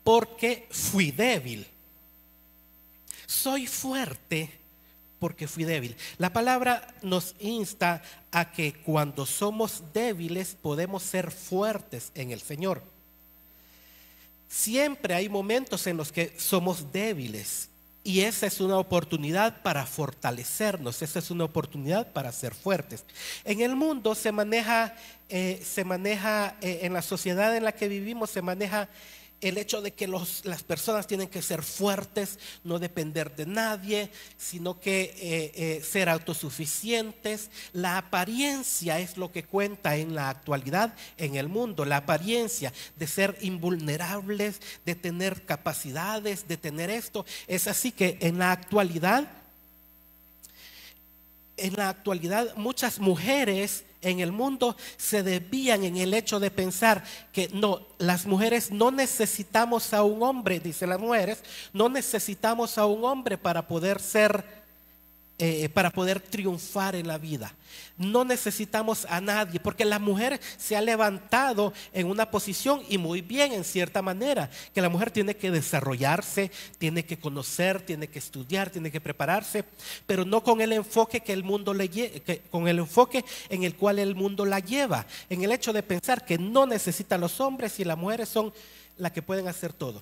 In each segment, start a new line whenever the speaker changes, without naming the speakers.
porque fui débil. Soy fuerte porque fui débil. La palabra nos insta a que cuando somos débiles podemos ser fuertes en el Señor. Siempre hay momentos en los que somos débiles y esa es una oportunidad para fortalecernos, esa es una oportunidad para ser fuertes. En el mundo se maneja, en la sociedad en la que vivimos se maneja el hecho de que las personas tienen que ser fuertes, no depender de nadie, sino que ser autosuficientes. La apariencia es lo que cuenta en la actualidad en el mundo, la apariencia de ser invulnerables, de tener capacidades, de tener esto. Es así que en la actualidad muchas mujeres en el mundo se desvían en el hecho de pensar que no, las mujeres no necesitamos a un hombre, dicen las mujeres, no necesitamos a un hombre para poder triunfar en la vida. No necesitamos a nadie, porque la mujer se ha levantado en una posición, y muy bien en cierta manera, que la mujer tiene que desarrollarse, tiene que conocer, tiene que estudiar, tiene que prepararse, pero no con el enfoque que el mundo con el enfoque en el cual el mundo la lleva, en el hecho de pensar que no necesita a los hombres y las mujeres son las que pueden hacer todo.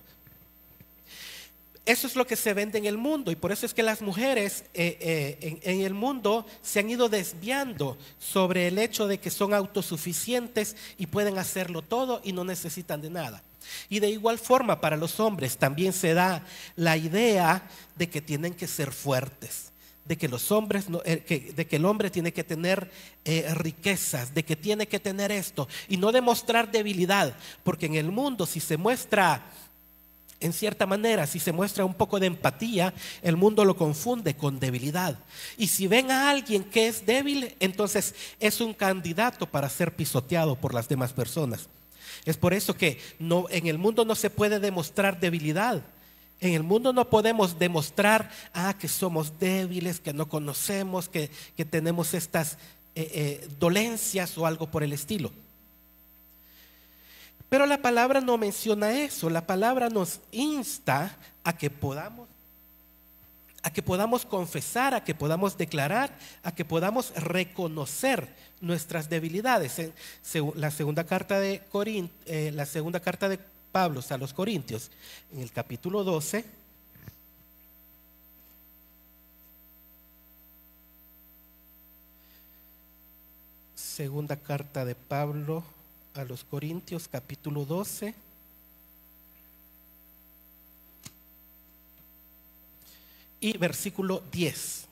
Eso es lo que se vende en el mundo, y por eso es que las mujeres en el mundo se han ido desviando sobre el hecho de que son autosuficientes y pueden hacerlo todo y no necesitan de nada. Y de igual forma para los hombres también se da la idea de que tienen que ser fuertes, de que los hombres, de que el hombre tiene que tener riquezas, de que tiene que tener esto y no demostrar debilidad, porque en el mundo si se muestra, en cierta manera, si se muestra un poco de empatía, el mundo lo confunde con debilidad. Y si ven a alguien que es débil, entonces es un candidato para ser pisoteado por las demás personas. Es por eso que en el mundo no se puede demostrar debilidad. En el mundo no podemos demostrar que somos débiles, que no conocemos, que tenemos estas dolencias o algo por el estilo. Pero la palabra no menciona eso. La palabra nos insta a que podamos confesar, a que podamos declarar, a que podamos reconocer nuestras debilidades. La segunda carta de Pablo a los Corintios, en el capítulo 12, segunda carta de Pablo a los Corintios, capítulo 12, y versículo 10.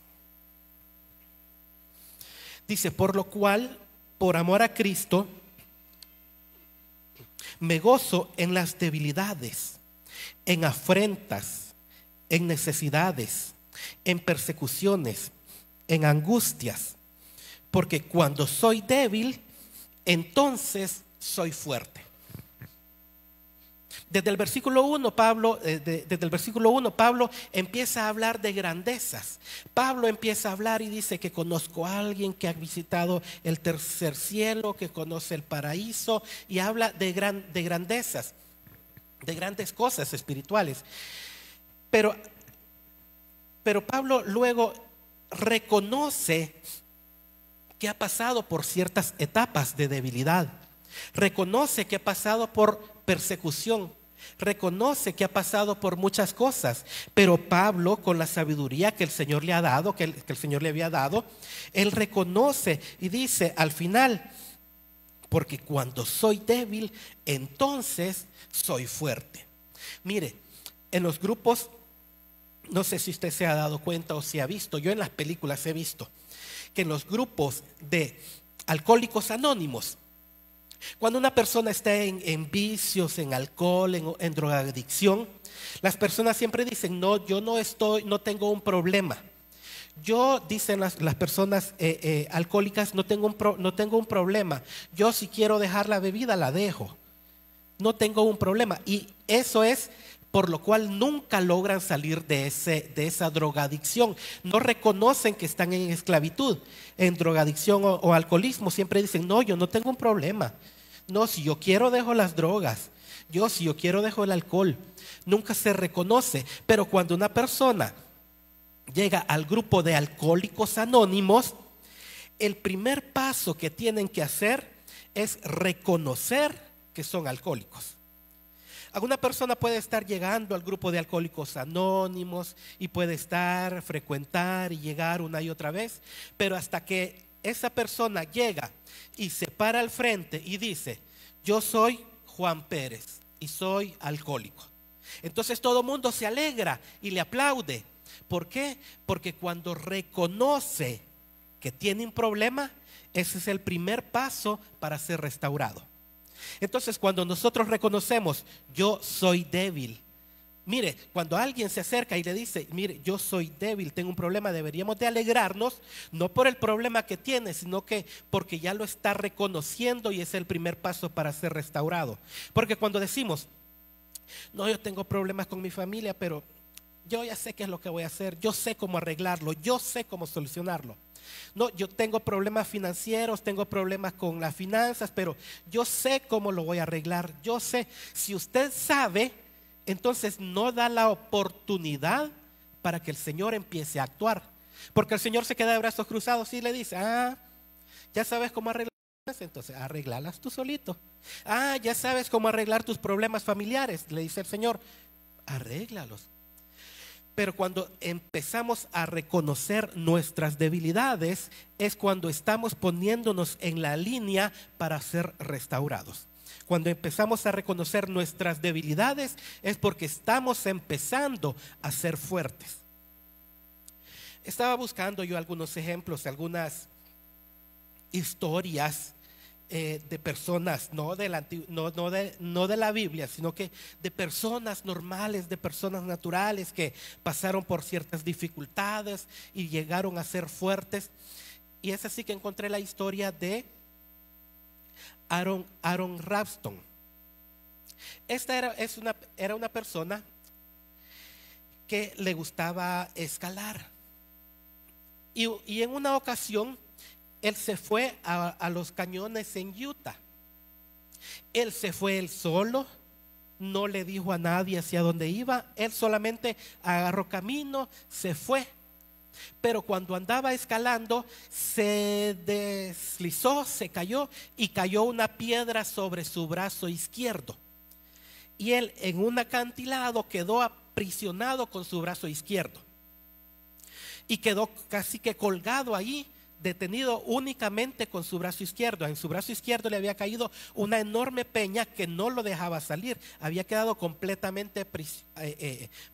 Dice: por lo cual, por amor a Cristo, me gozo en las debilidades, en afrentas, en necesidades, en persecuciones, en angustias, porque cuando soy débil, entonces soy fuerte. Desde el versículo 1 Pablo empieza a hablar de grandezas. Pablo empieza a hablar y dice que conozco a alguien que ha visitado el tercer cielo, que conoce el paraíso, y habla de grandezas, de grandes cosas espirituales. Pero Pablo luego reconoce que ha pasado por ciertas etapas de debilidad. Reconoce que ha pasado por persecución, reconoce que ha pasado por muchas cosas, pero Pablo, con la sabiduría que el Señor le ha dado, que el Señor le había dado, él reconoce y dice al final: porque cuando soy débil, entonces soy fuerte. Mire, en los grupos, no sé si usted se ha dado cuenta o si ha visto, yo en las películas he visto que en los grupos de alcohólicos anónimos, cuando una persona está en vicios, en alcohol, en drogadicción, las personas siempre dicen: no, yo no tengo un problema. Yo, dicen las personas alcohólicas, no tengo un problema. Yo, si quiero dejar la bebida, la dejo. No tengo un problema. Y eso es por lo cual nunca logran salir de esa drogadicción. No reconocen que están en esclavitud. En drogadicción o alcoholismo siempre dicen: no, yo no tengo un problema. No, si yo quiero dejo las drogas. Si yo quiero dejar el alcohol, nunca se reconoce. Pero cuando una persona llega al grupo de alcohólicos anónimos, el primer paso que tienen que hacer es reconocer que son alcohólicos. Alguna persona puede estar llegando al grupo de alcohólicos anónimos y puede frecuentar y llegar una y otra vez, pero hasta que esa persona llega y se para al frente y dice: yo soy Juan Pérez y soy alcohólico, entonces todo el mundo se alegra y le aplaude. ¿Por qué? Porque cuando reconoce que tiene un problema, ese es el primer paso para ser restaurado. Entonces, cuando nosotros reconocemos: yo soy débil. Mire, cuando alguien se acerca y le dice: mire, yo soy débil, tengo un problema, deberíamos de alegrarnos, no por el problema que tiene, sino que porque ya lo está reconociendo, y es el primer paso para ser restaurado. Porque cuando decimos: no, yo tengo problemas con mi familia, pero yo ya sé qué es lo que voy a hacer, yo sé cómo arreglarlo, yo sé cómo solucionarlo. No, yo tengo problemas financieros, tengo problemas con las finanzas, pero yo sé cómo lo voy a arreglar, yo sé. Si usted sabe, entonces no da la oportunidad para que el Señor empiece a actuar. Porque el Señor se queda de brazos cruzados y le dice: ya sabes cómo arreglarlas, entonces arreglalas tú solito. Ya sabes cómo arreglar tus problemas familiares, le dice el Señor, arréglalos. Pero cuando empezamos a reconocer nuestras debilidades, es cuando estamos poniéndonos en la línea para ser restaurados. Cuando empezamos a reconocer nuestras debilidades, es porque estamos empezando a ser fuertes. Estaba buscando yo algunos ejemplos, algunas historias de personas, no de la Biblia, sino que de personas normales, de personas naturales que pasaron por ciertas dificultades y llegaron a ser fuertes. Y es así que encontré la historia de Aaron Rabston. Esta era una persona que le gustaba escalar, y en una ocasión él se fue a los cañones en Utah. Él se fue él solo, no le dijo a nadie hacia dónde iba, él solamente agarró camino, se fue. Pero cuando andaba escalando, se deslizó, se cayó, y cayó una piedra sobre su brazo izquierdo. Y él, en un acantilado, quedó aprisionado con su brazo izquierdo y quedó casi que colgado ahí, detenido únicamente con su brazo izquierdo. En su brazo izquierdo le había caído una enorme peña que no lo dejaba salir. Había quedado completamente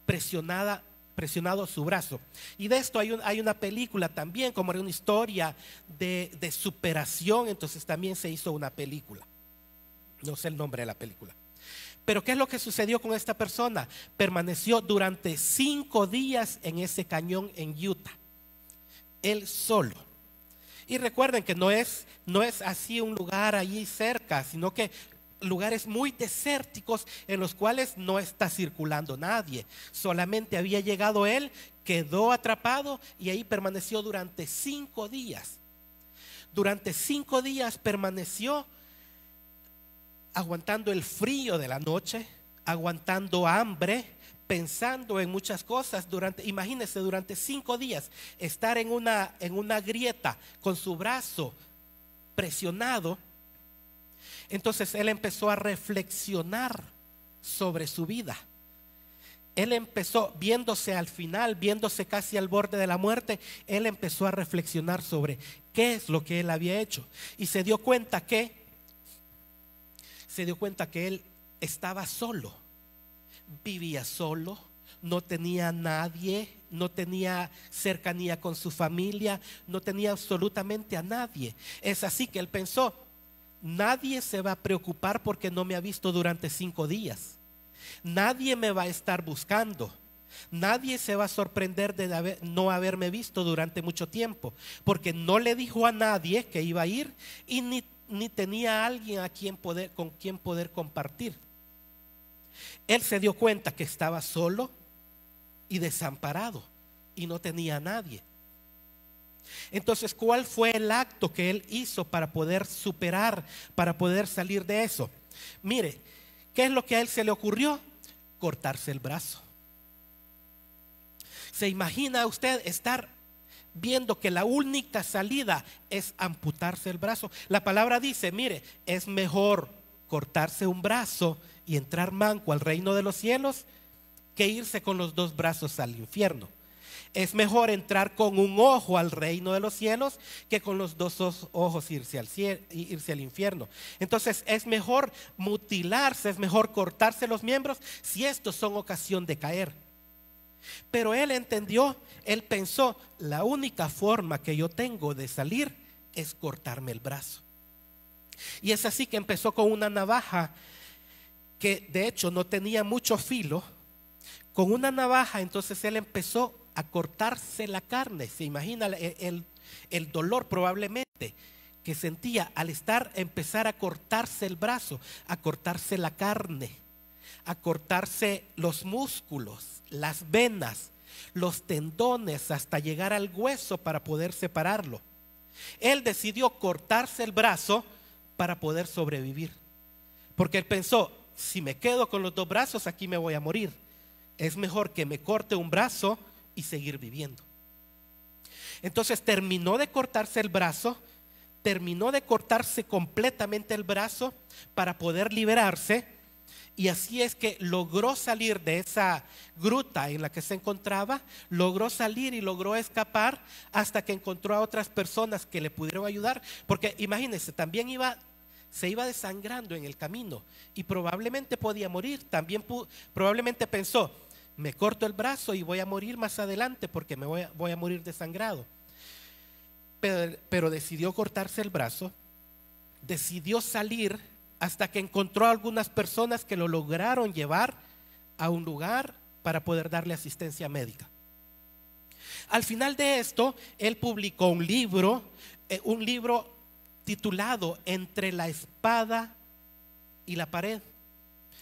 presionado su brazo. Y de esto hay una película también, como era una historia de superación. Entonces también se hizo una película. No sé el nombre de la película. Pero ¿qué es lo que sucedió con esta persona? Permaneció durante 5 días en ese cañón en Utah, él solo. Y recuerden que no es así un lugar allí cerca, sino que lugares muy desérticos en los cuales no está circulando nadie. Solamente había llegado él, quedó atrapado y ahí permaneció durante 5 días. Durante 5 días permaneció aguantando el frío de la noche, aguantando hambre, pensando en muchas cosas. Imagínense, durante 5 días estar en una grieta con su brazo presionado. Entonces él empezó a reflexionar sobre su vida. Él empezó, viéndose al final, viéndose casi al borde de la muerte, él empezó a reflexionar sobre qué es lo que él había hecho, y se dio cuenta que él estaba solo, vivía solo, no tenía nadie, no tenía cercanía con su familia, no tenía absolutamente a nadie. Es así que él pensó: nadie se va a preocupar porque no me ha visto durante 5 días. Nadie me va a estar buscando. Nadie se va a sorprender de no haberme visto durante mucho tiempo, porque no le dijo a nadie que iba a ir, y ni tenía a alguien con quien poder compartir. Él se dio cuenta que estaba solo y desamparado y no tenía a nadie. Entonces, ¿cuál fue el acto que él hizo para poder superar, para poder salir de eso? Mire, ¿Qué es lo que a él se le ocurrió? Cortarse el brazo. ¿Se imagina usted estar viendo que la única salida es amputarse el brazo? La palabra dice, mire, es mejor cortarse un brazo y entrar manco al reino de los cielos que irse con los dos brazos al infierno. Es mejor entrar con un ojo al reino de los cielos que con los dos ojos irse al infierno. Entonces es mejor mutilarse, es mejor cortarse los miembros si estos son ocasión de caer. Pero él entendió, él pensó, la única forma que yo tengo de salir es cortarme el brazo. Y es así que empezó con una navaja que de hecho no tenía mucho filo. Con una navaja entonces él empezó a cortarse la carne. Se imagina el dolor probablemente que sentía al empezar a cortarse el brazo, a cortarse la carne, a cortarse los músculos, las venas, los tendones, hasta llegar al hueso para poder separarlo. Él decidió cortarse el brazo para poder sobrevivir, porque él pensó, si me quedo con los dos brazos aquí me voy a morir. Es mejor que me corte un brazo y seguir viviendo. Entonces terminó de cortarse el brazo, terminó de cortarse completamente el brazo para poder liberarse, y así es que logró salir de esa gruta en la que se encontraba, logró salir y logró escapar hasta que encontró a otras personas que le pudieron ayudar, porque imagínense, también se iba desangrando en el camino y probablemente podía morir. También probablemente pensó, me corto el brazo y voy a morir más adelante porque voy a morir desangrado. Pero decidió cortarse el brazo, decidió salir hasta que encontró a algunas personas que lo lograron llevar a un lugar para poder darle asistencia médica. Al final de esto, él publicó un libro titulado Entre la espada y la pared.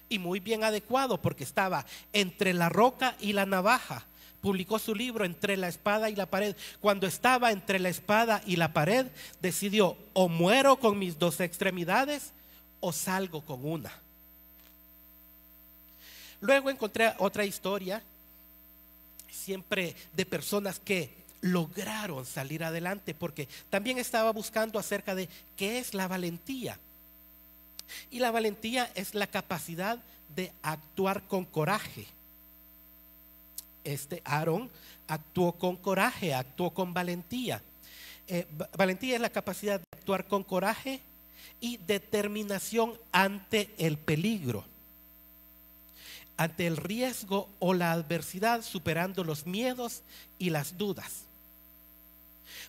Y muy bien adecuado porque estaba entre la roca y la navaja. Publicó su libro Entre la espada y la pared. Cuando estaba entre la espada y la pared, decidió, o muero con mis dos extremidades o salgo con una. Luego encontré otra historia, siempre de personas que lograron salir adelante, porque también estaba buscando acerca de qué es la valentía. Y la valentía es la capacidad de actuar con coraje. Aarón actuó con coraje, actuó con valentía. Valentía es la capacidad de actuar con coraje y determinación ante el peligro, ante el riesgo o la adversidad, superando los miedos y las dudas.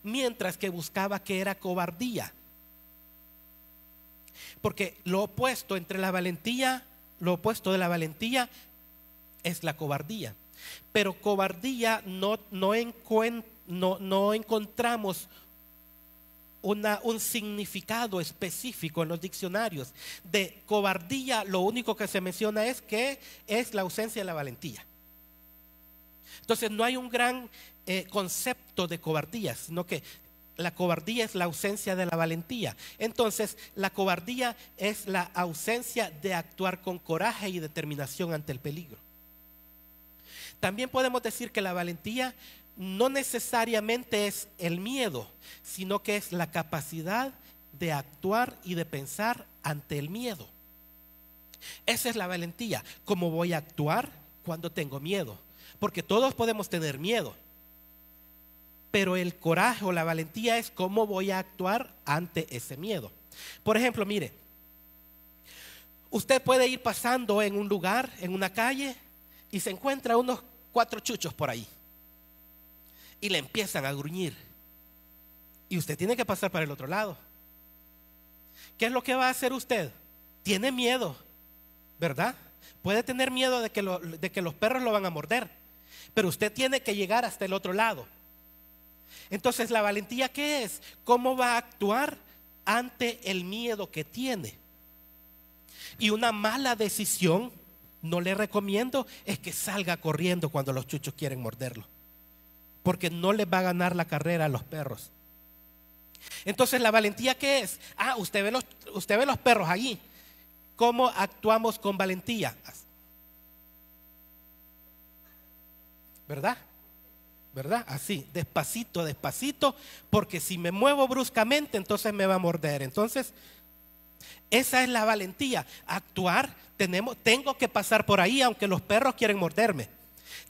Mientras que buscaba que era cobardía. Porque lo opuesto de la valentía es la cobardía. Pero cobardía no encontramos un significado específico en los diccionarios. De cobardía lo único que se menciona es que es la ausencia de la valentía. Entonces no hay un gran concepto de cobardía, sino que la cobardía es la ausencia de la valentía. Entonces la cobardía es la ausencia de actuar con coraje y determinación ante el peligro. También podemos decir que la valentía no necesariamente es el miedo, sino que es la capacidad de actuar y de pensar ante el miedo. Esa es la valentía. ¿Cómo voy a actuar cuando tengo miedo? Porque todos podemos tener miedo, pero el coraje o la valentía es cómo voy a actuar ante ese miedo. Por ejemplo, mire, usted puede ir pasando en un lugar, en una calle, y se encuentra unos 4 chuchos por ahí y le empiezan a gruñir y usted tiene que pasar para el otro lado. ¿Qué es lo que va a hacer usted? Tiene miedo, ¿verdad? Puede tener miedo de que los perros lo van a morder, pero usted tiene que llegar hasta el otro lado. Entonces, ¿la valentía qué es? ¿Cómo va a actuar ante el miedo que tiene? Y una mala decisión, no le recomiendo, es que salga corriendo cuando los chuchos quieren morderlo, porque no les va a ganar la carrera a los perros. Entonces, ¿la valentía qué es? Usted ve los perros allí. ¿cómo actuamos con valentía? ¿Verdad? ¿Verdad? Así, despacito, despacito, porque si me muevo bruscamente, entonces me va a morder. Entonces, esa es la valentía. Actuar, tengo que pasar por ahí, aunque los perros quieren morderme.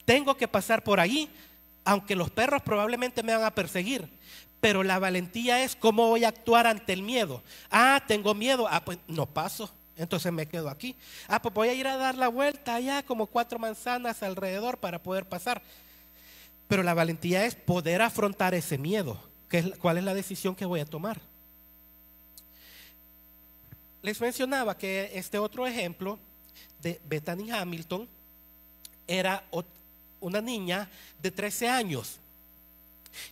Tengo que pasar por ahí, aunque los perros probablemente me van a perseguir. Pero la valentía es cómo voy a actuar ante el miedo. Tengo miedo. Pues no paso. Entonces me quedo aquí. Pues voy a ir a dar la vuelta allá como 4 manzanas alrededor para poder pasar. Pero la valentía es poder afrontar ese miedo. ¿Cuál es la decisión que voy a tomar? Les mencionaba que este otro ejemplo de Bethany Hamilton era una niña de 13 años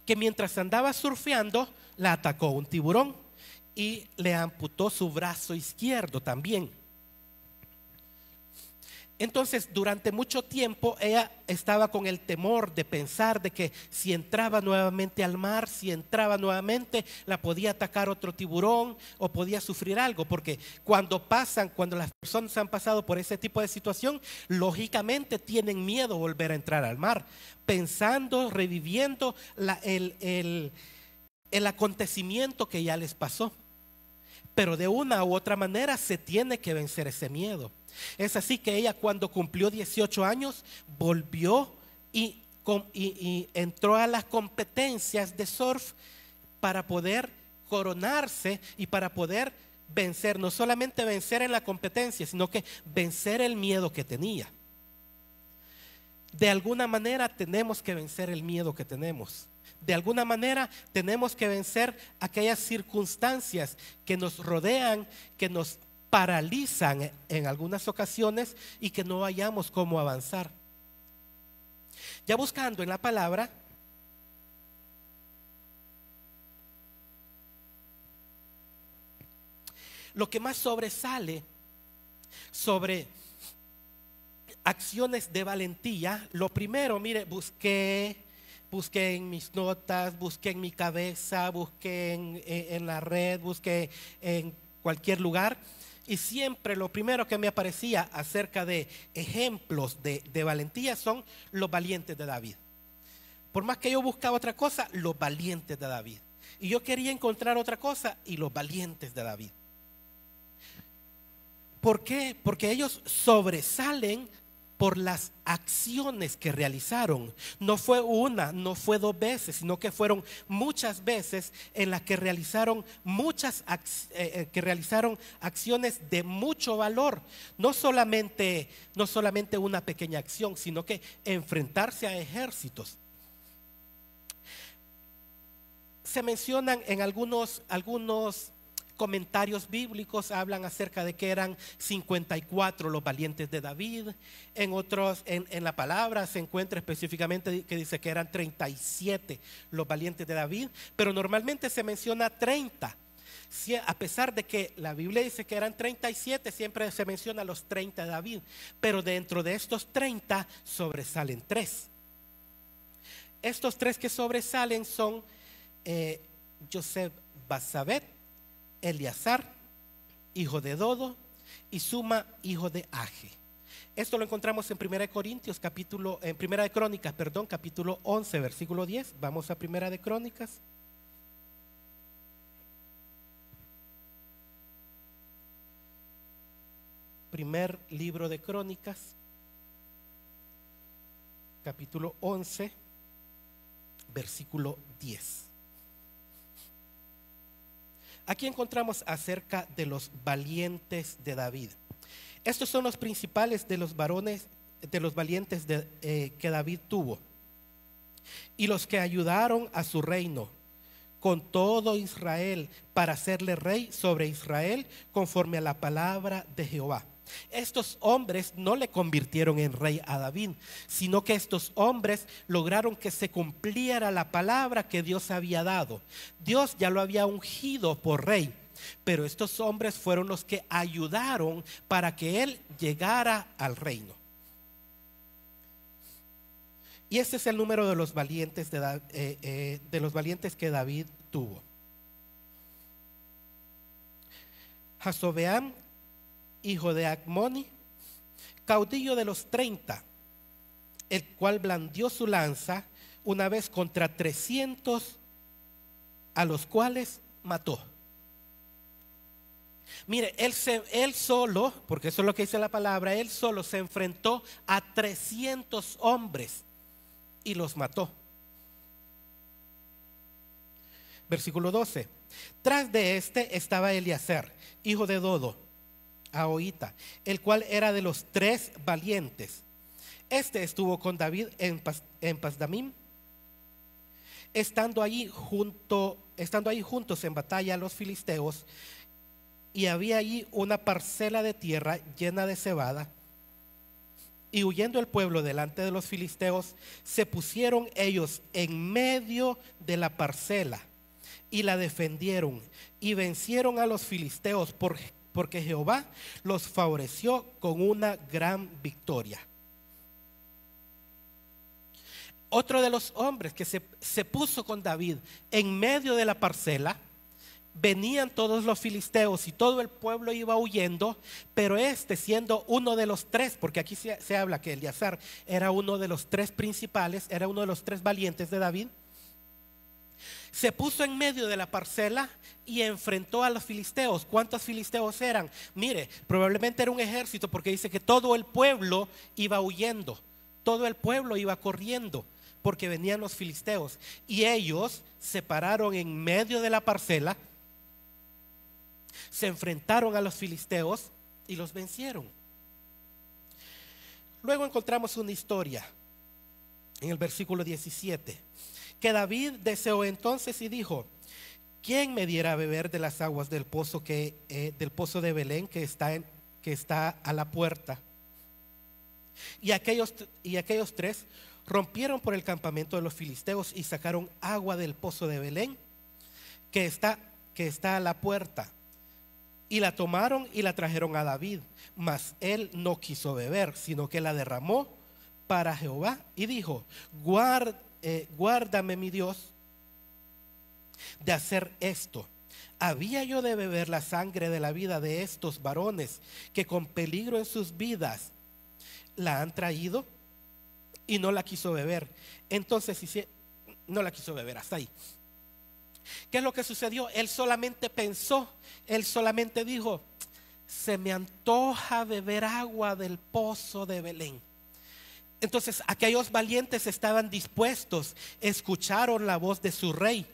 que mientras andaba surfeando la atacó un tiburón y le amputó su brazo izquierdo también. Entonces, durante mucho tiempo ella estaba con el temor de pensar de que si entraba nuevamente al mar, si entraba nuevamente, la podía atacar otro tiburón o podía sufrir algo, porque cuando las personas han pasado por ese tipo de situación, lógicamente tienen miedo a volver a entrar al mar, pensando, reviviendo el acontecimiento que ya les pasó. Pero de una u otra manera se tiene que vencer ese miedo. Es así que ella, cuando cumplió 18 años, volvió y entró a las competencias de surf para poder coronarse y para poder vencer, no solamente vencer en la competencia, sino que vencer el miedo que tenía. De alguna manera tenemos que vencer el miedo que tenemos. De alguna manera tenemos que vencer aquellas circunstancias que nos rodean, que nos paralizan en algunas ocasiones y que no hayamos cómo avanzar. Ya buscando en la palabra, lo que más sobresale sobre acciones de valentía, lo primero, mire, busqué en mis notas, busqué en mi cabeza, busqué en la red, busqué en cualquier lugar, y siempre lo primero que me aparecía acerca de ejemplos de valentía son los valientes de David. Por más que yo buscaba otra cosa, los valientes de David. Y yo quería encontrar otra cosa y los valientes de David. ¿Por qué? Porque ellos sobresalen por las acciones que realizaron. No fue una, no fue 2 veces, sino que fueron muchas veces en las que realizaron acciones de mucho valor. No solamente una pequeña acción, sino que enfrentarse a ejércitos. Se mencionan en algunos comentarios bíblicos, hablan acerca de que eran 54 los valientes de David. En otros, en la palabra se encuentra específicamente que dice que eran 37 los valientes de David, pero normalmente se menciona 30. A pesar de que la Biblia dice que eran 37, siempre se menciona los 30 de David, pero dentro de estos 30 sobresalen 3. Estos 3 que sobresalen son José Basabet, Eleazar, hijo de Dodo, y Suma, hijo de Age. Esto lo encontramos en 1 de Crónicas, capítulo 11, versículo 10. Vamos a 1 de Crónicas. Primer libro de Crónicas, capítulo 11, versículo 10. Aquí encontramos acerca de los valientes de David. Estos son los principales de los varones, de los valientes que David tuvo, y los que ayudaron a su reino con todo Israel para hacerle rey sobre Israel conforme a la palabra de Jehová. Estos hombres no le convirtieron en rey a David, sino que estos hombres lograron que se cumpliera la palabra que Dios había dado. Dios ya lo había ungido por rey, pero estos hombres fueron los que ayudaron para que él llegara al reino. Y este es el número de los valientes que David tuvo. Jasobeam, hijo de Acmoni, caudillo de los 30, el cual blandió su lanza una vez contra 300, a los cuales mató. Mire, él solo, porque eso es lo que dice la palabra, él solo se enfrentó a 300 hombres y los mató. Versículo 12. Tras de este estaba Eliezer, hijo de Dodo, ahoita, el cual era de los 3 valientes. Este estuvo con David en Pasdamim, estando ahí juntos en batalla a los filisteos. Y había allí una parcela de tierra llena de cebada. Y huyendo el pueblo delante de los filisteos, se pusieron ellos en medio de la parcela y la defendieron y vencieron a los filisteos porque Jehová los favoreció con una gran victoria. Otro de los hombres que se puso con David en medio de la parcela. Venían todos los filisteos y todo el pueblo iba huyendo, pero siendo uno de los 3, porque aquí se habla que Eliezer era uno de los 3 principales, era uno de los 3 valientes de David, se puso en medio de la parcela y enfrentó a los filisteos. ¿Cuántos filisteos eran? Mire, probablemente era un ejército, porque dice que todo el pueblo iba huyendo, todo el pueblo iba corriendo, porque venían los filisteos, y ellos se pararon en medio de la parcela, se enfrentaron a los filisteos y los vencieron. Luego encontramos una historia en el versículo 17, que David deseó entonces y dijo: ¿quién me diera a beber de las aguas del pozo del pozo de Belén que está a la puerta? Y aquellos 3 rompieron por el campamento de los filisteos y sacaron agua del pozo de Belén que está a la puerta. Y la tomaron y la trajeron a David, mas él no quiso beber, sino que la derramó para Jehová y dijo: guárdame, mi Dios, de hacer esto. ¿Había yo de beber la sangre de la vida de estos varones que con peligro en sus vidas la han traído? Y no la quiso beber. Entonces no la quiso beber, hasta ahí. ¿Qué es lo que sucedió? Él solamente pensó, él solamente dijo: se me antoja beber agua del pozo de Belén. Entonces aquellos valientes estaban dispuestos, escucharon la voz de su rey.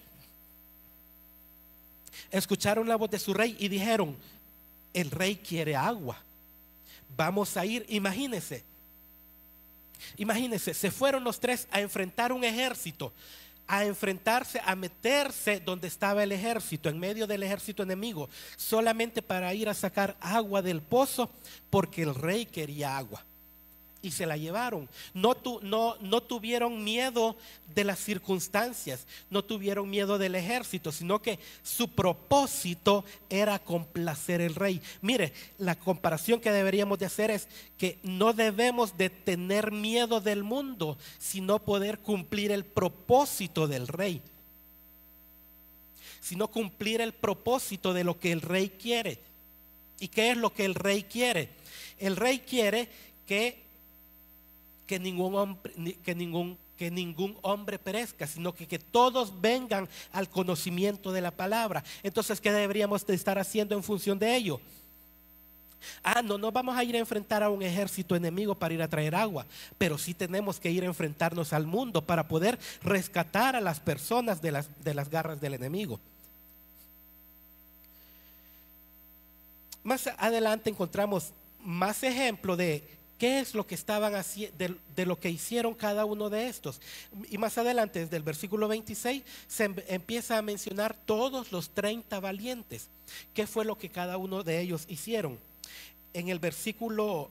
Escucharon la voz de su rey y dijeron: el rey quiere agua, vamos a ir. Imagínense, se fueron los 3 a enfrentar un ejército, a meterse donde estaba el ejército, en medio del ejército enemigo, solamente para ir a sacar agua del pozo, porque el rey quería agua. Y se la llevaron. No tuvieron miedo de las circunstancias, no tuvieron miedo del ejército, sino que su propósito era complacer al rey. Mire, la comparación que deberíamos de hacer es que no debemos de tener miedo del mundo, sino poder cumplir el propósito del rey, sino cumplir el propósito de lo que el rey quiere. ¿Y qué es lo que el rey quiere? El rey quiere que ningún hombre perezca, sino que todos vengan al conocimiento de la palabra. Entonces, ¿qué deberíamos de estar haciendo en función de ello? No vamos a ir a enfrentar a un ejército enemigo para ir a traer agua, pero sí tenemos que ir a enfrentarnos al mundo para poder rescatar a las personas de las garras del enemigo. Más adelante encontramos más ejemplo de qué es lo que estaban haciendo, de lo que hicieron cada uno de estos. Y más adelante, desde el versículo 26, se empieza a mencionar todos los 30 valientes. ¿Qué fue lo que cada uno de ellos hicieron? En el versículo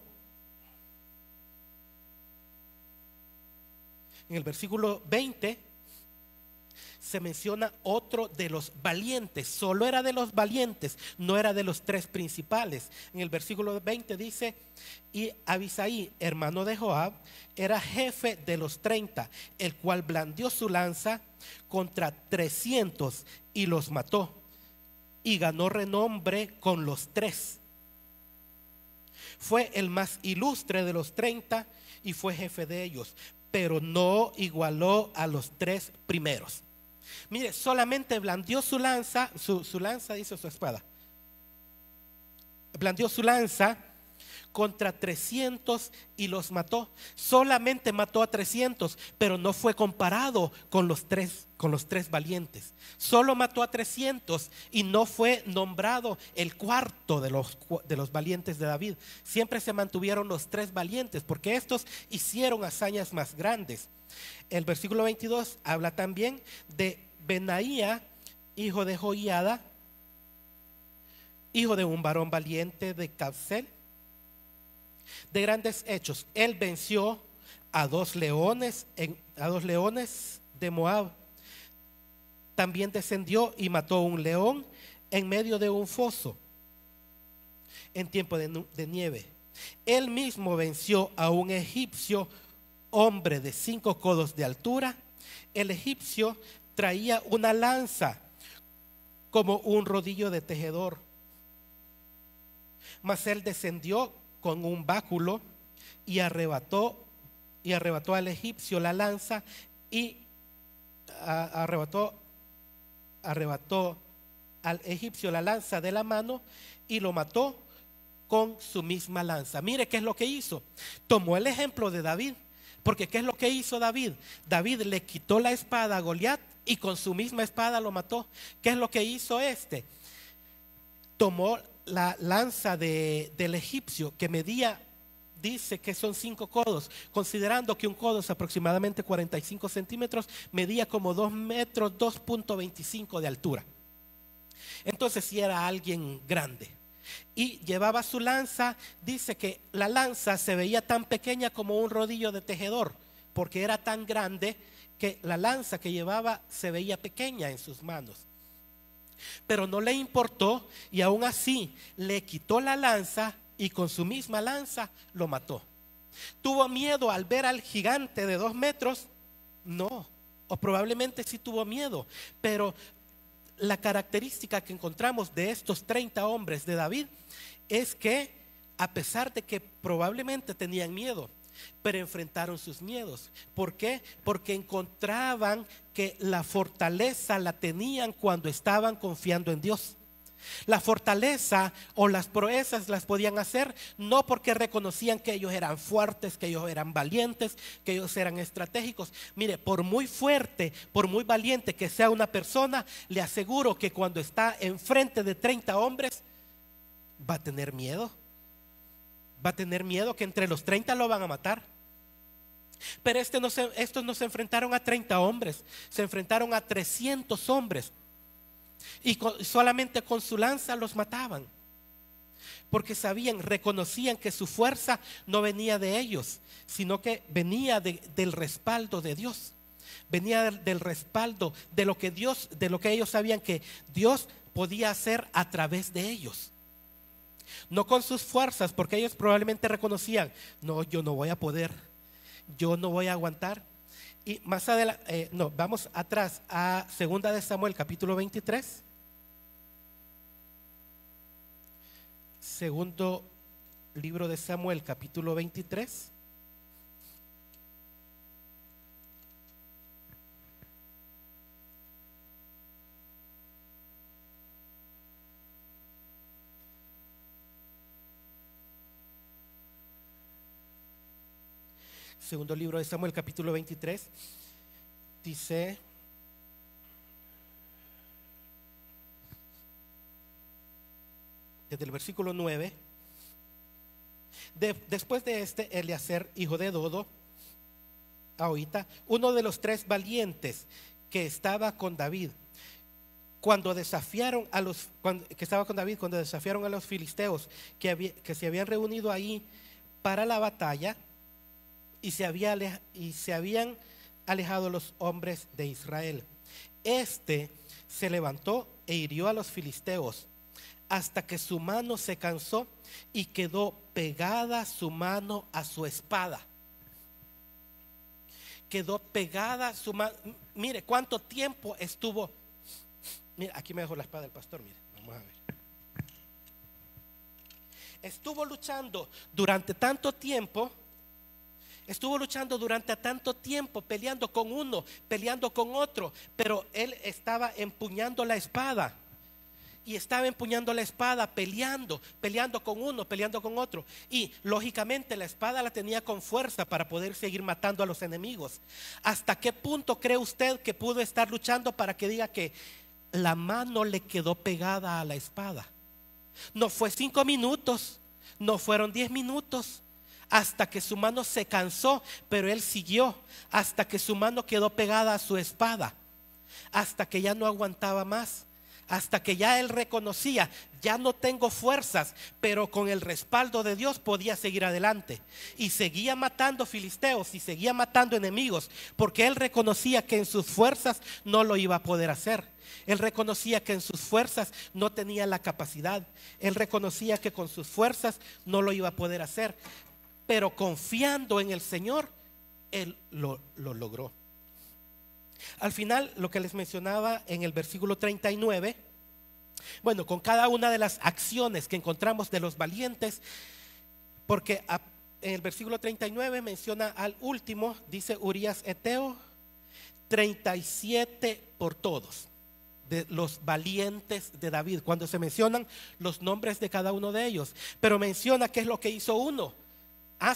20 se menciona otro de los valientes. Solo era de los valientes, no era de los 3 principales. En el versículo 20 dice: y Abisaí, hermano de Joab, era jefe de los 30, el cual blandió su lanza contra 300 y los mató, y ganó renombre con los 3. Fue el más ilustre de los 30 y fue jefe de ellos, pero no igualó a los 3 primeros. Mire, solamente blandió su lanza, su lanza, dice su espada. Blandió su lanza contra 300 y los mató. Solamente mató a 300, pero no fue comparado con los tres valientes. Solo mató a 300 y no fue nombrado el cuarto de los valientes de David. Siempre se mantuvieron los 3 valientes, porque estos hicieron hazañas más grandes. El versículo 22 habla también de Benaía, hijo de Joiada, hijo de un varón valiente de Cabsel, de grandes hechos. Él venció a 2 leones de Moab. También descendió y mató un león en medio de un foso en tiempo de nieve. Él mismo venció a un egipcio, hombre de 5 codos de altura. El egipcio traía una lanza como un rodillo de tejedor, mas él descendió con un báculo y arrebató al egipcio la lanza y arrebató al egipcio la lanza de la mano y lo mató con su misma lanza. Mire qué es lo que hizo. Tomó el ejemplo de David, porque qué es lo que hizo David. David le quitó la espada a Goliat y con su misma espada lo mató. ¿Qué es lo que hizo este? Tomó la lanza del egipcio, que medía, dice que son 5 codos, considerando que un codo es aproximadamente 45 centímetros, medía como 2 metros, 2.25 de altura. Entonces sí era alguien grande. Y llevaba su lanza. Dice que la lanza se veía tan pequeña como un rodillo de tejedor, porque era tan grande que la lanza que llevaba se veía pequeña en sus manos. Pero no le importó y aún así le quitó la lanza y con su misma lanza lo mató. ¿Tuvo miedo al ver al gigante de 2 metros? No, o probablemente sí tuvo miedo, pero la característica que encontramos de estos 30 hombres de David es que, a pesar de que probablemente tenían miedo, pero enfrentaron sus miedos. ¿Por qué? Porque encontraban que la fortaleza la tenían cuando estaban confiando en Dios. La fortaleza o las proezas las podían hacer no porque reconocían que ellos eran fuertes, que ellos eran valientes, que ellos eran estratégicos. Mire, por muy fuerte, por muy valiente que sea una persona, le aseguro que cuando está enfrente de 30 hombres va a tener miedo. Va a tener miedo que entre los 30 lo van a matar. Pero estos no se enfrentaron a 30 hombres, se enfrentaron a 300 hombres. Y solamente con su lanza los mataban, porque reconocían que su fuerza no venía de ellos, sino que venía del respaldo de Dios. Venía del respaldo de lo que ellos sabían que Dios podía hacer a través de ellos. No con sus fuerzas, porque ellos probablemente reconocían: no, yo no voy a poder, yo no voy a aguantar. Y más adelante, vamos atrás a 2 de Samuel capítulo 23. Segundo libro de Samuel capítulo 23. Segundo libro de Samuel capítulo 23 dice: desde el versículo 9, después de Eleazar, hijo de Dodo, Ahorita, uno de los 3 valientes que estaba con David, cuando desafiaron a los filisteos que se habían reunido ahí para la batalla, y se habían alejado los hombres de Israel. Se levantó e hirió a los filisteos hasta que su mano se cansó y quedó pegada su mano a su espada. Quedó pegada su mano. Mire cuánto tiempo estuvo. Mire, aquí me dejó la espada del pastor. Mire, vamos a ver. estuvo luchando durante tanto tiempo. Estuvo luchando durante tanto tiempo, peleando con uno, peleando con otro, pero él estaba empuñando la espada. Y estaba empuñando la espada, peleando con uno, peleando con otro. Y lógicamente la espada la tenía con fuerza para poder seguir matando a los enemigos. ¿Hasta qué punto cree usted que pudo estar luchando para que diga que la mano le quedó pegada a la espada? No fue 5 minutos, no fueron 10 minutos, hasta que su mano se cansó, pero él siguió, hasta que su mano quedó pegada a su espada, hasta que ya no aguantaba más. Hasta que ya él reconocía, ya no tengo fuerzas, pero con el respaldo de Dios podía seguir adelante. Y seguía matando filisteos y seguía matando enemigos, porque él reconocía que en sus fuerzas no lo iba a poder hacer. Él reconocía que en sus fuerzas no tenía la capacidad. Él reconocía que con sus fuerzas no lo iba a poder hacer. Pero confiando en el Señor, él lo logró. Al final, lo que les mencionaba en el versículo 39, bueno, con cada una de las acciones que encontramos de los valientes, porque en el versículo 39 menciona al último, dice Urías Eteo, 37 por todos, de los valientes de David, cuando se mencionan los nombres de cada uno de ellos, pero menciona qué es lo que hizo uno.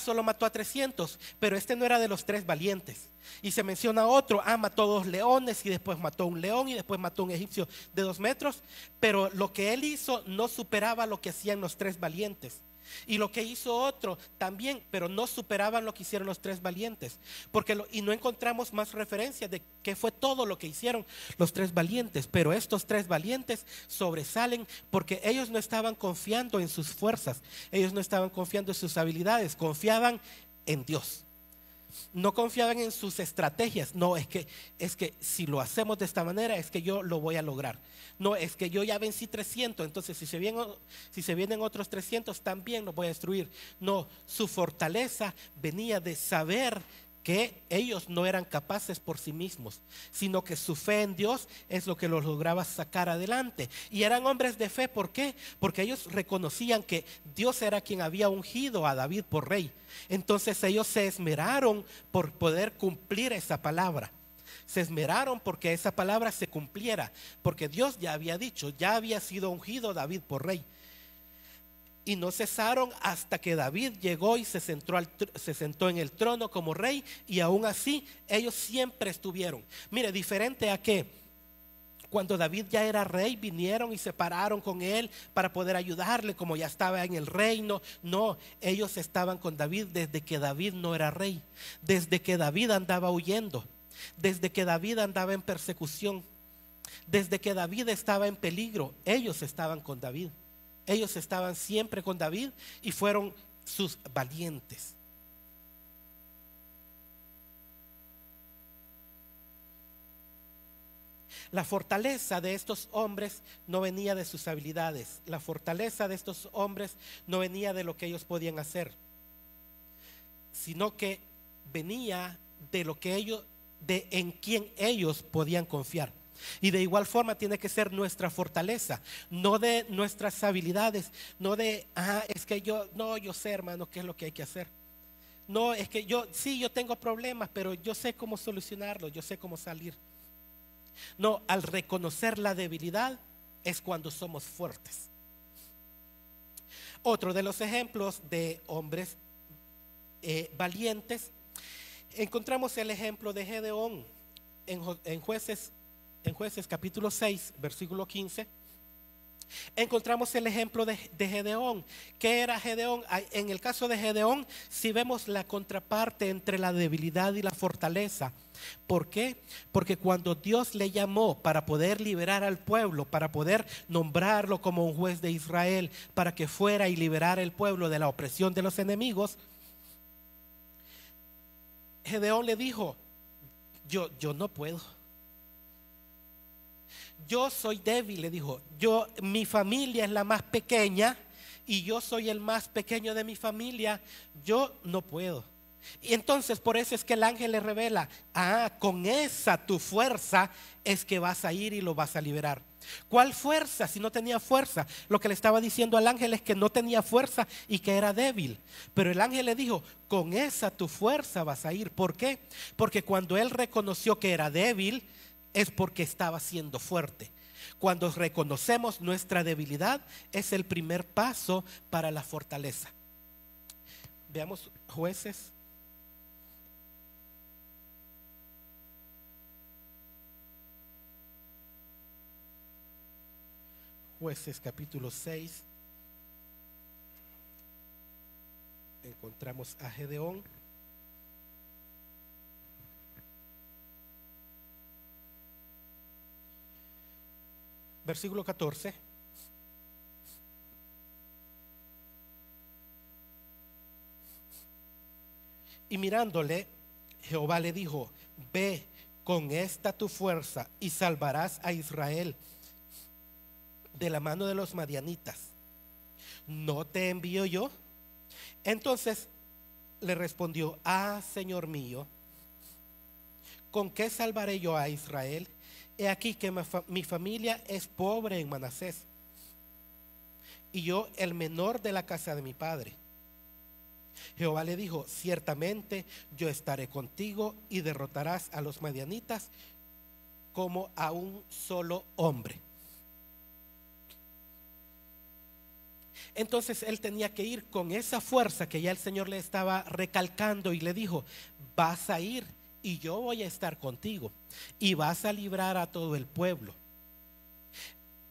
Solo mató a 300, pero este no era de los 3 valientes. Y se menciona otro, mató 2 leones y después mató un león y después mató un egipcio de 2 metros. Pero lo que él hizo no superaba lo que hacían los 3 valientes. Y lo que hizo otro también, pero no superaban lo que hicieron los 3 valientes. Y no encontramos más referencias de qué fue todo lo que hicieron los 3 valientes. Pero estos 3 valientes sobresalen porque ellos no estaban confiando en sus fuerzas, ellos no estaban confiando en sus habilidades, confiaban en Dios. No confiaban en sus estrategias. No, es que si lo hacemos de esta manera es que yo lo voy a lograr. No, es que yo ya vencí 300, entonces si se vienen otros 300 también los voy a destruir. No, su fortaleza venía de saber que ellos no eran capaces por sí mismos, sino que su fe en Dios es lo que los lograba sacar adelante. Y eran hombres de fe, ¿por qué? Porque ellos reconocían que Dios era quien había ungido a David por rey. Entonces ellos se esmeraron por poder cumplir esa palabra. Se esmeraron porque esa palabra se cumpliera, porque Dios ya había dicho, ya había sido ungido David por rey. Y no cesaron hasta que David llegó y se sentó en el trono como rey, y aún así ellos siempre estuvieron. Mire, diferente a que cuando David ya era rey, vinieron y se pararon con él para poder ayudarle como ya estaba en el reino. No, ellos estaban con David desde que David no era rey, desde que David andaba huyendo, desde que David andaba en persecución, desde que David estaba en peligro. Ellos estaban con David. Ellos estaban siempre con David y fueron sus valientes. La fortaleza de estos hombres no venía de sus habilidades. La fortaleza de estos hombres no venía de lo que ellos podían hacer, sino que venía de lo que en quien ellos podían confiar. Y de igual forma tiene que ser nuestra fortaleza, no de nuestras habilidades, no de, es que yo sé, hermano, qué es lo que hay que hacer. No, es que yo tengo problemas, pero yo sé cómo solucionarlos, yo sé cómo salir. No, al reconocer la debilidad es cuando somos fuertes. Otro de los ejemplos de hombres valientes, encontramos el ejemplo de Gedeón en Jueces capítulo 6, versículo 15. Encontramos el ejemplo de Gedeón. ¿Qué era Gedeón? En el caso de Gedeón, si vemos la contraparte entre la debilidad y la fortaleza. ¿Por qué? Porque cuando Dios le llamó para poder liberar al pueblo, para poder nombrarlo como un juez de Israel, para que fuera y liberara el pueblo de la opresión de los enemigos, Gedeón le dijo, yo no puedo. Yo soy débil, le dijo. Mi familia es la más pequeña y yo soy el más pequeño de mi familia. Yo no puedo. Y entonces por eso es que el ángel le revela, con esa tu fuerza es que vas a ir y lo vas a liberar. ¿Cuál fuerza si no tenía fuerza? Lo que le estaba diciendo al ángel es que no tenía fuerza y que era débil. Pero el ángel le dijo, con esa tu fuerza vas a ir. ¿Por qué? Porque cuando él reconoció que era débil, es porque estaba siendo fuerte. Cuando reconocemos nuestra debilidad, es el primer paso para la fortaleza. Veamos Jueces. Jueces capítulo 6. Encontramos a Gedeón. Versículo 14. Y mirándole, Jehová le dijo, ve con esta tu fuerza y salvarás a Israel de la mano de los madianitas. ¿No te envío yo? Entonces le respondió, Señor mío, ¿con qué salvaré yo a Israel? He aquí que mi familia es pobre en Manasés, y yo el menor de la casa de mi padre. Jehová le dijo, ciertamente yo estaré contigo y derrotarás a los madianitas como a un solo hombre. Entonces él tenía que ir con esa fuerza que ya el Señor le estaba recalcando, y le dijo, vas a ir y yo voy a estar contigo y vas a librar a todo el pueblo.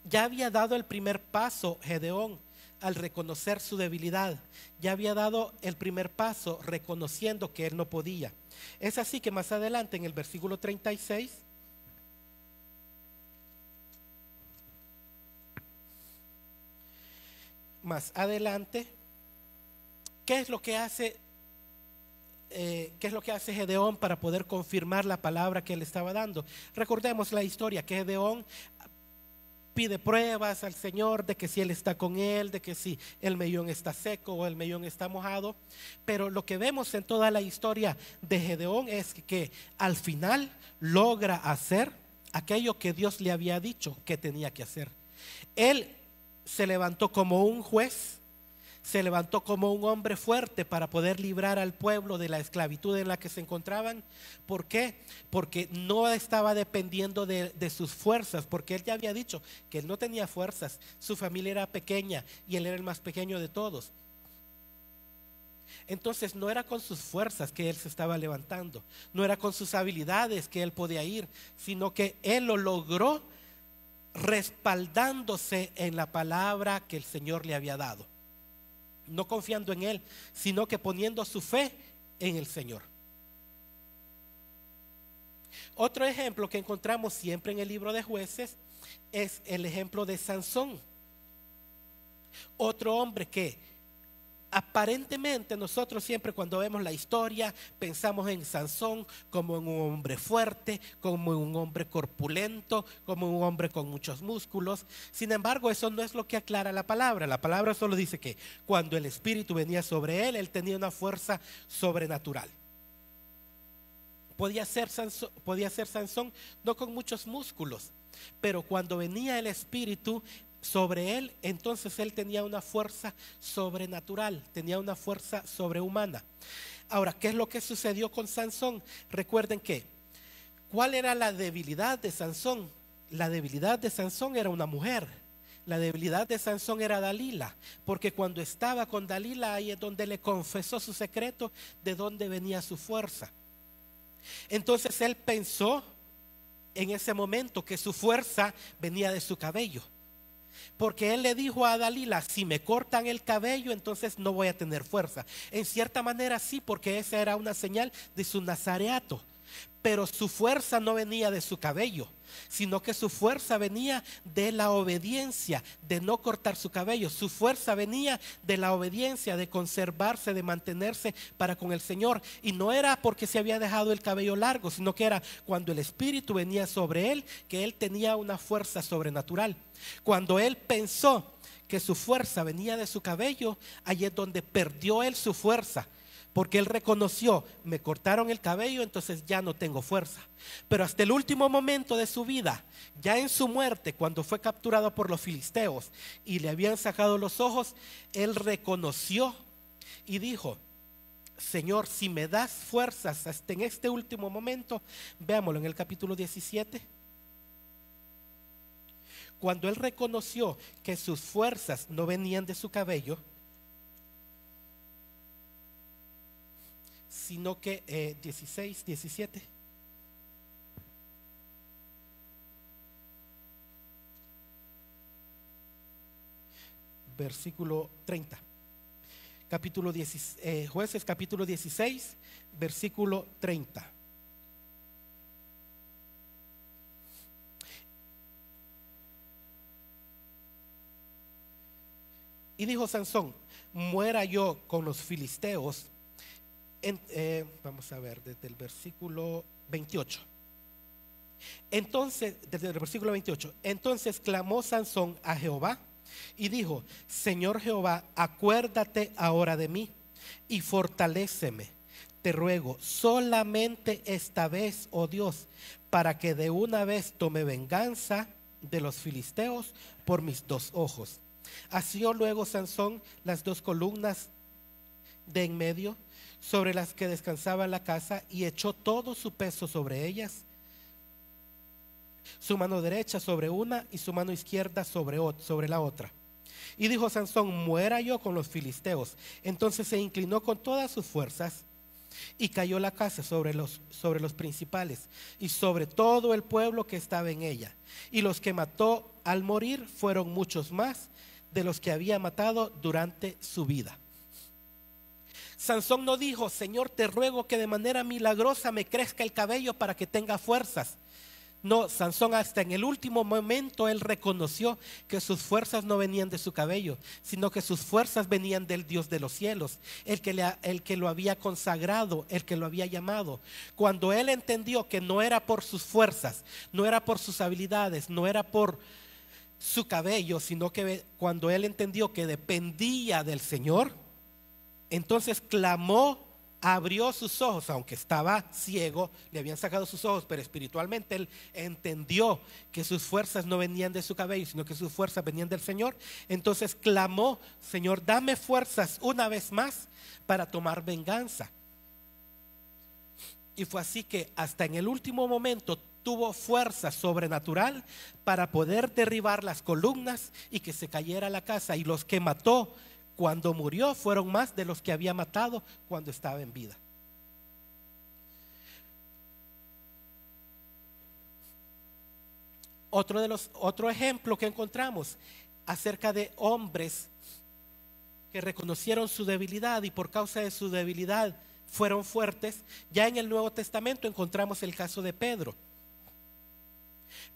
Ya había dado el primer paso Gedeón al reconocer su debilidad. Ya había dado el primer paso reconociendo que él no podía. Es así que más adelante en el versículo 36, más adelante, ¿qué es lo que hace Gedeón para poder confirmar la palabra que él estaba dando? Recordemos la historia, que Gedeón pide pruebas al Señor de que si él está con él, de que si el mellón está seco o el mellón está mojado. Pero lo que vemos en toda la historia de Gedeón es que al final logra hacer aquello que Dios le había dicho que tenía que hacer. Él se levantó como un juez, se levantó como un hombre fuerte para poder librar al pueblo de la esclavitud en la que se encontraban. ¿Por qué? Porque no estaba dependiendo de sus fuerzas, porque él ya había dicho que él no tenía fuerzas, su familia era pequeña y él era el más pequeño de todos. Entonces no era con sus fuerzas que él se estaba levantando, no era con sus habilidades que él podía ir, sino que él lo logró respaldándose en la palabra que el Señor le había dado. No confiando en él, sino que poniendo su fe en el Señor. Otro ejemplo que encontramos siempre en el libro de Jueces es el ejemplo de Sansón. Otro hombre que aparentemente nosotros siempre cuando vemos la historia pensamos en Sansón como en un hombre fuerte, como en un hombre corpulento, como en un hombre con muchos músculos. Sin embargo, eso no es lo que aclara la palabra. La palabra solo dice que cuando el Espíritu venía sobre él, él tenía una fuerza sobrenatural. Podía ser Sansón no con muchos músculos, pero cuando venía el Espíritu sobre él, entonces él tenía una fuerza sobrenatural, tenía una fuerza sobrehumana. Ahora, ¿qué es lo que sucedió con Sansón? Recuerden que, ¿cuál era la debilidad de Sansón? La debilidad de Sansón era una mujer. La debilidad de Sansón era Dalila, porque cuando estaba con Dalila, ahí es donde le confesó su secreto de dónde venía su fuerza. Entonces él pensó en ese momento que su fuerza venía de su cabello, porque él le dijo a Dalila, si me cortan el cabello entonces no voy a tener fuerza. En cierta manera sí, porque esa era una señal de su nazareato. Pero su fuerza no venía de su cabello, sino que su fuerza venía de la obediencia, de no cortar su cabello. Su fuerza venía de la obediencia, de conservarse, de mantenerse para con el Señor. Y no era porque se había dejado el cabello largo, sino que era cuando el Espíritu venía sobre él, que él tenía una fuerza sobrenatural. Cuando él pensó que su fuerza venía de su cabello, allí es donde perdió él su fuerza. porque él reconoció, me cortaron el cabello, entonces ya no tengo fuerza. Pero hasta el último momento de su vida, ya en su muerte, cuando fue capturado por los filisteos y le habían sacado los ojos, él reconoció y dijo: Señor, si me das fuerzas hasta en este último momento. Veámoslo en el capítulo 17. Cuando él reconoció que sus fuerzas no venían de su cabello, sino que 16, 17. Versículo 30. Capítulo 10, Jueces capítulo 16, versículo 30. Y dijo Sansón: muera yo con los filisteos. Vamos a ver desde el versículo 28. Entonces, desde el versículo 28, entonces clamó Sansón a Jehová y dijo: Señor Jehová, acuérdate ahora de mí y fortaléceme, te ruego, solamente esta vez, oh Dios, para que de una vez tome venganza de los filisteos por mis dos ojos. Asió luego Sansón las dos columnas de en medio sobre las que descansaba la casa y echó todo su peso sobre ellas, su mano derecha sobre una y su mano izquierda sobre la otra. Y dijo Sansón: muera yo con los filisteos. Entonces se inclinó con todas sus fuerzas y cayó la casa sobre los principales y sobre todo el pueblo que estaba en ella. Y los que mató al morir fueron muchos más de los que había matado durante su vida. Sansón no dijo: Señor, te ruego que de manera milagrosa me crezca el cabello para que tenga fuerzas. No, Sansón hasta en el último momento él reconoció que sus fuerzas no venían de su cabello, sino que sus fuerzas venían del Dios de los cielos, el que lo había consagrado, el que lo había llamado. Cuando él entendió que no era por sus fuerzas, no era por sus habilidades, no era por su cabello, sino que cuando él entendió que dependía del Señor, entonces clamó, abrió sus ojos, aunque estaba ciego, le habían sacado sus ojos, pero espiritualmente él entendió que sus fuerzas no venían de su cabello, sino que sus fuerzas venían del Señor. Entonces clamó: Señor, dame fuerzas una vez más para tomar venganza. Y fue así que hasta en el último momento tuvo fuerza sobrenatural para poder derribar las columnas y que se cayera la casa. Y los que mató cuando murió fueron más de los que había matado cuando estaba en vida. Otro ejemplo que encontramos acerca de hombres que reconocieron su debilidad y por causa de su debilidad fueron fuertes. Ya en el Nuevo Testamento encontramos el caso de Pedro.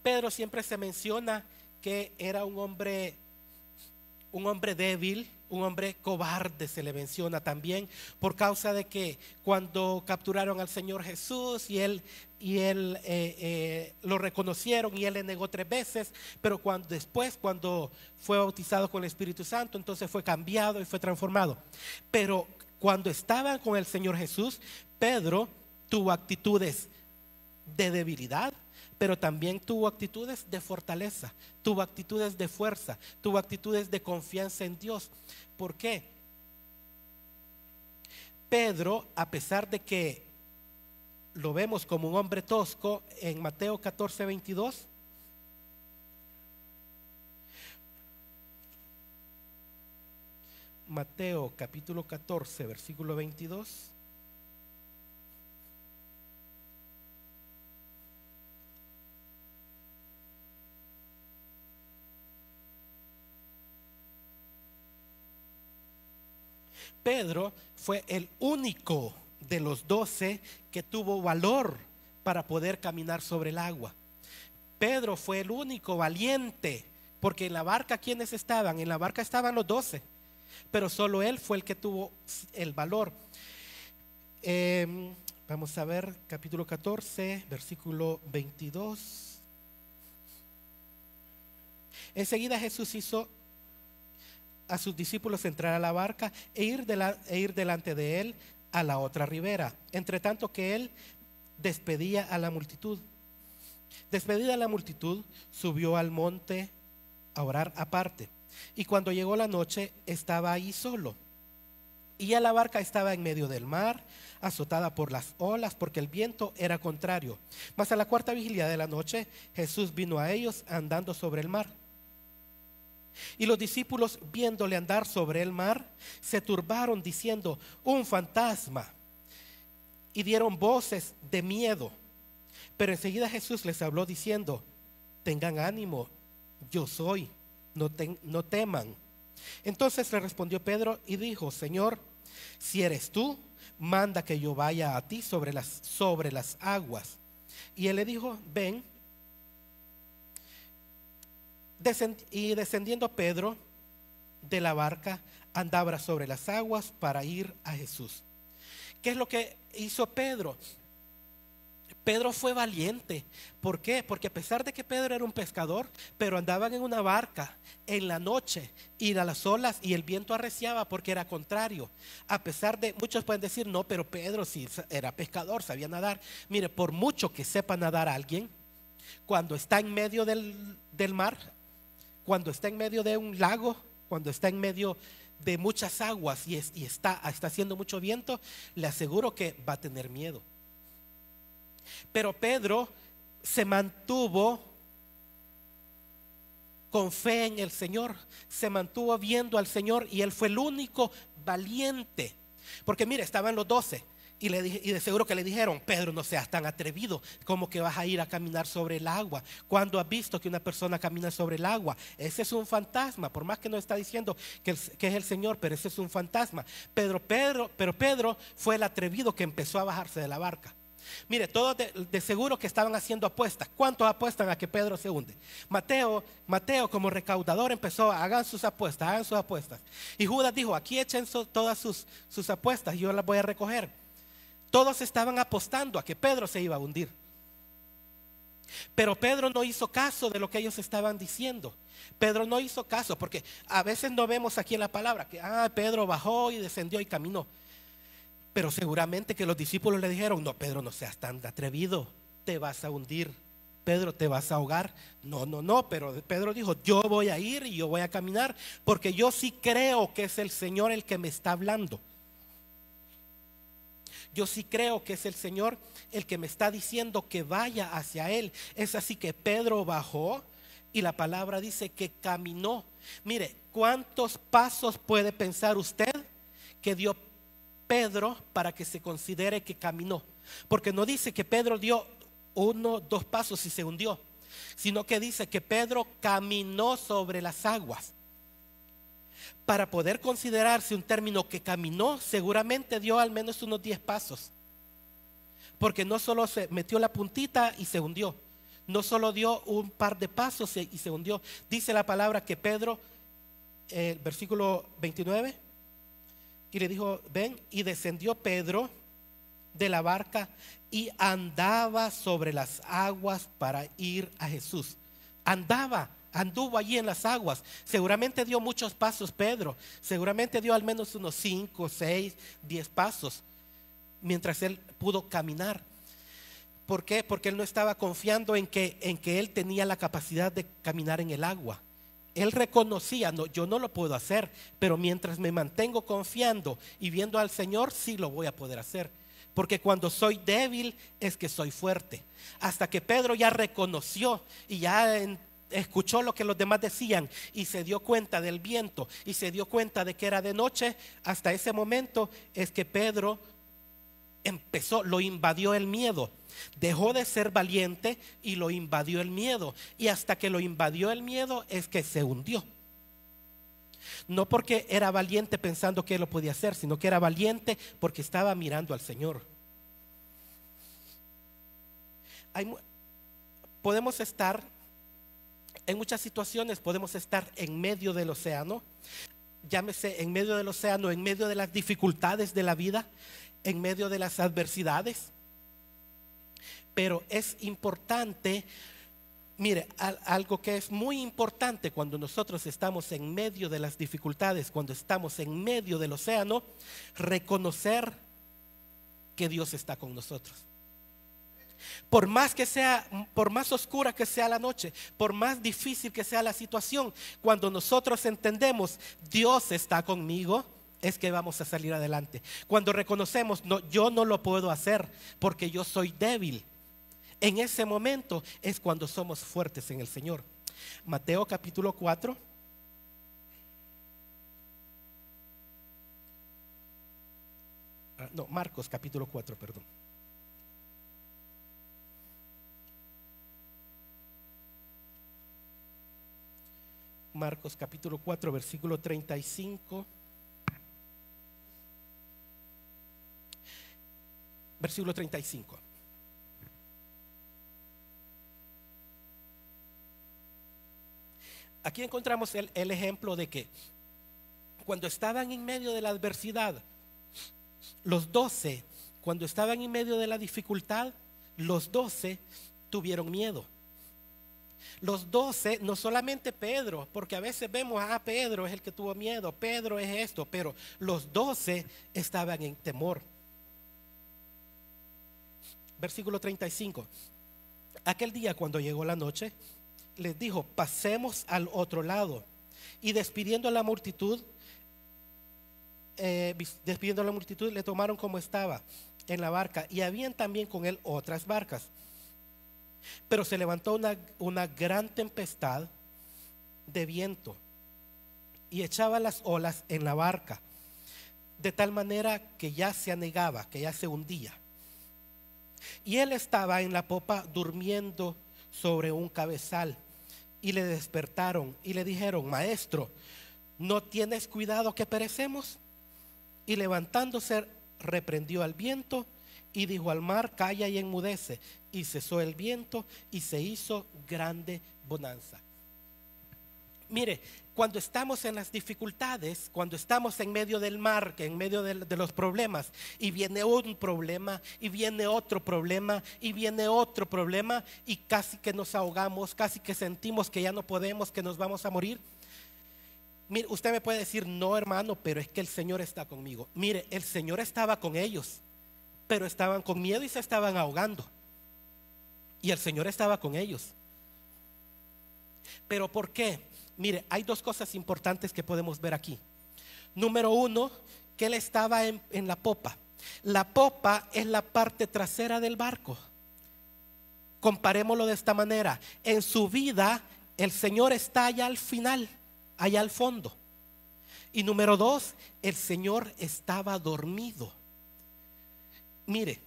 Pedro siempre se menciona que era un hombre débil, un hombre cobarde se le menciona también, por causa de que cuando capturaron al Señor Jesús y él lo reconocieron y él le negó 3 veces, pero cuando fue bautizado con el Espíritu Santo, entonces fue cambiado y fue transformado. Pero cuando estaban con el Señor Jesús, Pedro tuvo actitudes de debilidad, pero también tuvo actitudes de fortaleza, tuvo actitudes de fuerza, tuvo actitudes de confianza en Dios. ¿Por qué? Pedro, a pesar de que lo vemos como un hombre tosco en Mateo 14, 22, Mateo capítulo 14, versículo 22. Pedro fue el único de los 12 que tuvo valor para poder caminar sobre el agua. Pedro fue el único valiente, porque en la barca, ¿quiénes estaban? En la barca estaban los 12, pero solo él fue el que tuvo el valor. Vamos a ver, capítulo 14, versículo 22. Enseguida Jesús hizo a sus discípulos entrar a la barca e ir delante de él a la otra ribera, entre tanto que él despedía a la multitud. Despedida la multitud, subió al monte a orar aparte. Y cuando llegó la noche, estaba ahí solo. Y ya la barca estaba en medio del mar, azotada por las olas, porque el viento era contrario. Mas a la cuarta vigilia de la noche, Jesús vino a ellos andando sobre el mar. Y los discípulos, viéndole andar sobre el mar, se turbaron diciendo: un fantasma. Y dieron voces de miedo. Pero enseguida Jesús les habló diciendo: tengan ánimo, yo soy, no teman. Entonces le respondió Pedro y dijo: Señor, si eres tú, manda que yo vaya a ti sobre las aguas. Y él le dijo: ven. Y descendiendo Pedro de la barca, andaba sobre las aguas para ir a Jesús. ¿Qué es lo que hizo Pedro? Pedro fue valiente. ¿Por qué? Porque a pesar de que Pedro era un pescador, pero andaban en una barca en la noche y a las olas y el viento arreciaba porque era contrario. A pesar de, muchos pueden decir: no, pero Pedro sí era pescador, sabía nadar. Mire, por mucho que sepa nadar alguien, cuando está en medio del mar, cuando está en medio de un lago, cuando está en medio de muchas aguas y está haciendo mucho viento, le aseguro que va a tener miedo. Pero Pedro se mantuvo con fe en el Señor, se mantuvo viendo al Señor, y él fue el único valiente. Porque mire, estaban los 12 y de seguro que le dijeron: Pedro, no seas tan atrevido, como que vas a ir a caminar sobre el agua. ¿Cuándo has visto que una persona camina sobre el agua? Ese es un fantasma, por más que no está diciendo que es el Señor, pero ese es un fantasma. Pero Pedro fue el atrevido que empezó a bajarse de la barca. Mire, todos de seguro que estaban haciendo apuestas. ¿Cuántos apuestan a que Pedro se hunde? Mateo como recaudador empezó: hagan sus apuestas. Y Judas dijo: aquí echen todas sus apuestas y yo las voy a recoger. Todos estaban apostando a que Pedro se iba a hundir. Pero Pedro no hizo caso de lo que ellos estaban diciendo. Pedro no hizo caso, porque a veces no vemos aquí en la palabra que Pedro bajó y descendió y caminó. Pero seguramente que los discípulos le dijeron: no, Pedro, no seas tan atrevido, te vas a hundir, Pedro, te vas a ahogar. No, pero Pedro dijo: yo voy a ir y yo voy a caminar, porque yo sí creo que es el Señor el que me está hablando. Yo sí creo que es el Señor el que me está diciendo que vaya hacia Él. Es así que Pedro bajó y la palabra dice que caminó. Mire, ¿cuántos pasos puede pensar usted que dio Pedro para que se considere que caminó? Porque no dice que Pedro dio 1, 2 pasos y se hundió, sino que dice que Pedro caminó sobre las aguas. Para poder considerarse un término que caminó, seguramente dio al menos unos 10 pasos. Porque no solo se metió la puntita y se hundió, no solo dio un par de pasos y se hundió. Dice la palabra que Pedro, versículo 29, y le dijo: ven. Y descendió Pedro de la barca y andaba sobre las aguas para ir a Jesús. Anduvo allí en las aguas. Seguramente dio muchos pasos Pedro. Seguramente dio al menos unos 5, 6, 10 pasos mientras él pudo caminar. ¿Por qué? Porque él no estaba confiando en que él tenía la capacidad de caminar en el agua. Él reconocía: no, yo no lo puedo hacer, pero mientras me mantengo confiando y viendo al Señor, sí lo voy a poder hacer. Porque cuando soy débil es que soy fuerte. Hasta que Pedro ya reconoció y ya escuchó lo que los demás decían y se dio cuenta del viento y se dio cuenta de que era de noche, hasta ese momento es que Pedro lo invadió el miedo. Dejó de ser valiente y lo invadió el miedo. Y hasta que lo invadió el miedo es que se hundió. No porque era valiente pensando que lo podía hacer, sino que era valiente porque estaba mirando al Señor. Podemos estar en muchas situaciones, podemos estar en medio del océano, llámese en medio del océano, en medio de las dificultades de la vida, en medio de las adversidades. Pero es importante, mire, algo que es muy importante cuando nosotros estamos en medio de las dificultades, cuando estamos en medio del océano: reconocer que Dios está con nosotros. Por más que sea, por más oscura que sea la noche, por más difícil que sea la situación, cuando nosotros entendemos Dios está conmigo, es que vamos a salir adelante. Cuando reconocemos, no, yo no lo puedo hacer porque yo soy débil, en ese momento es cuando somos fuertes en el Señor. Mateo capítulo 4. No, Marcos capítulo 4, perdón. Marcos capítulo 4, versículo 35. Versículo 35. Aquí encontramos el ejemplo de que cuando estaban en medio de la adversidad, los 12, cuando estaban en medio de la dificultad, los 12 tuvieron miedo. Los 12, no solamente Pedro, porque a veces vemos, Pedro es el que tuvo miedo, Pedro es esto, pero los 12 estaban en temor. Versículo 35. Aquel día, cuando llegó la noche, les dijo: pasemos al otro lado. Y despidiendo a la multitud, le tomaron como estaba en la barca, y habían también con él otras barcas. Pero se levantó una gran tempestad de viento y echaba las olas en la barca, de tal manera que ya se anegaba, que ya se hundía. Y él estaba en la popa durmiendo sobre un cabezal. Y le despertaron y le dijeron: maestro, ¿no tienes cuidado que perecemos? Y levantándose reprendió al viento y dijo al mar: calla y enmudece. Y cesó el viento y se hizo grande bonanza. Mire, cuando estamos en las dificultades, cuando estamos en medio del mar, en medio de los problemas, y viene un problema, y viene otro problema, y viene otro problema, y casi que nos ahogamos, casi que sentimos que ya no podemos, que nos vamos a morir. Mire, usted me puede decir: no, hermano, pero es que el Señor está conmigo. Mire, el Señor estaba con ellos, pero estaban con miedo y se estaban ahogando. Y el Señor estaba con ellos. ¿Pero por qué? Mire, hay dos cosas importantes que podemos ver aquí. Número uno, que él estaba en la popa. La popa es la parte trasera del barco. Comparémoslo de esta manera: en su vida el Señor está allá al final, allá al fondo. Y número dos, el Señor estaba dormido. Mire,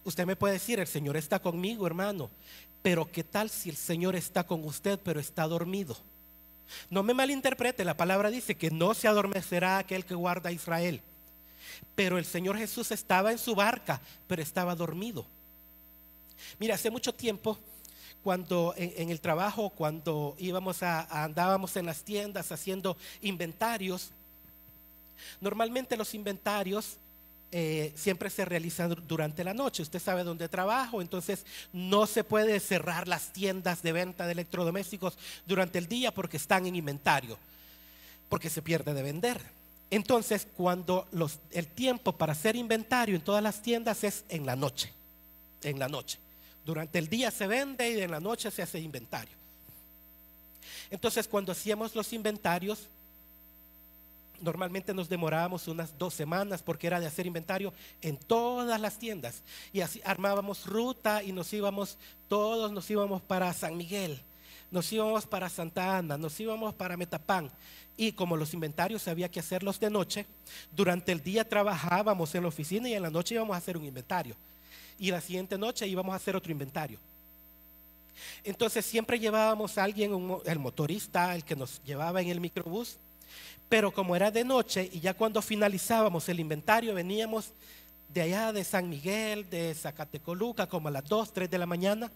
usted me puede decir: el Señor está conmigo, hermano, pero ¿qué tal si el Señor está con usted pero está dormido? No me malinterprete, la palabra dice que no se adormecerá aquel que guarda a Israel. Pero el Señor Jesús estaba en su barca, pero estaba dormido. Mira, hace mucho tiempo, cuando en el trabajo, cuando andábamos en las tiendas haciendo inventarios, normalmente los inventarios siempre se realizan durante la noche. Usted sabe dónde trabajo, entonces no se puede cerrar las tiendas de venta de electrodomésticos durante el día porque están en inventario, porque se pierde de vender. Entonces, cuando el tiempo para hacer inventario en todas las tiendas es en la noche. En la noche. Durante el día se vende y en la noche se hace inventario. Entonces, cuando hacíamos los inventarios, normalmente nos demorábamos unas 2 semanas porque era de hacer inventario en todas las tiendas. Y así armábamos ruta y todos nos íbamos para San Miguel, nos íbamos para Santa Ana, nos íbamos para Metapán. Y como los inventarios había que hacerlos de noche, durante el día trabajábamos en la oficina y en la noche íbamos a hacer un inventario. Y la siguiente noche íbamos a hacer otro inventario. Entonces siempre llevábamos a alguien, el motorista, el que nos llevaba en el microbús. Pero como era de noche y ya cuando finalizábamos el inventario, veníamos de allá de San Miguel, de Zacatecoluca, como a las 2, 3 de la mañana.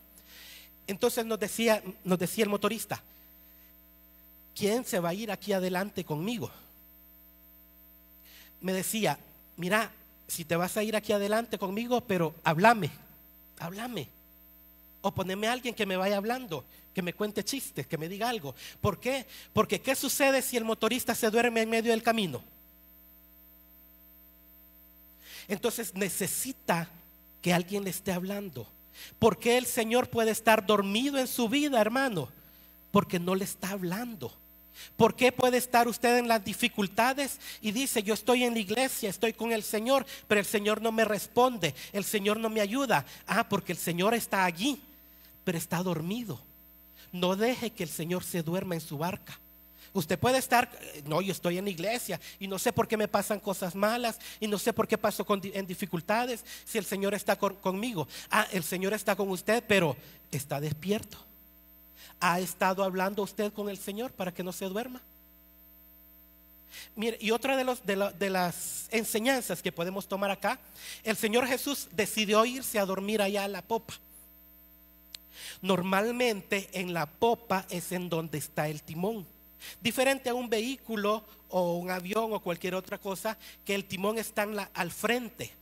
Entonces nos decía el motorista: ¿quién se va a ir aquí adelante conmigo? Me decía: mira, si te vas a ir aquí adelante conmigo, pero háblame. O poneme a alguien que me vaya hablando, que me cuente chistes, que me diga algo. ¿Por qué? Porque ¿qué sucede si el motorista se duerme en medio del camino? Entonces necesita que alguien le esté hablando. ¿Por qué el Señor puede estar dormido en su vida, hermano? Porque no le está hablando. ¿Por qué puede estar usted en las dificultades y dice: yo estoy en la iglesia, estoy con el Señor, pero el Señor no me responde, el Señor no me ayuda? Porque el Señor está allí, pero está dormido. No deje que el Señor se duerma en su barca. Usted puede estar: no, yo estoy en la iglesia y no sé por qué me pasan cosas malas y no sé por qué paso en dificultades, si el Señor está conmigo. El Señor está con usted, pero está despierto. ¿Ha estado hablando usted con el Señor para que no se duerma? Mire, y otra de las enseñanzas que podemos tomar acá: el Señor Jesús decidió irse a dormir allá a la popa. Normalmente en la popa es en donde está el timón. Diferente a un vehículo o un avión o cualquier otra cosa, que el timón está al frente.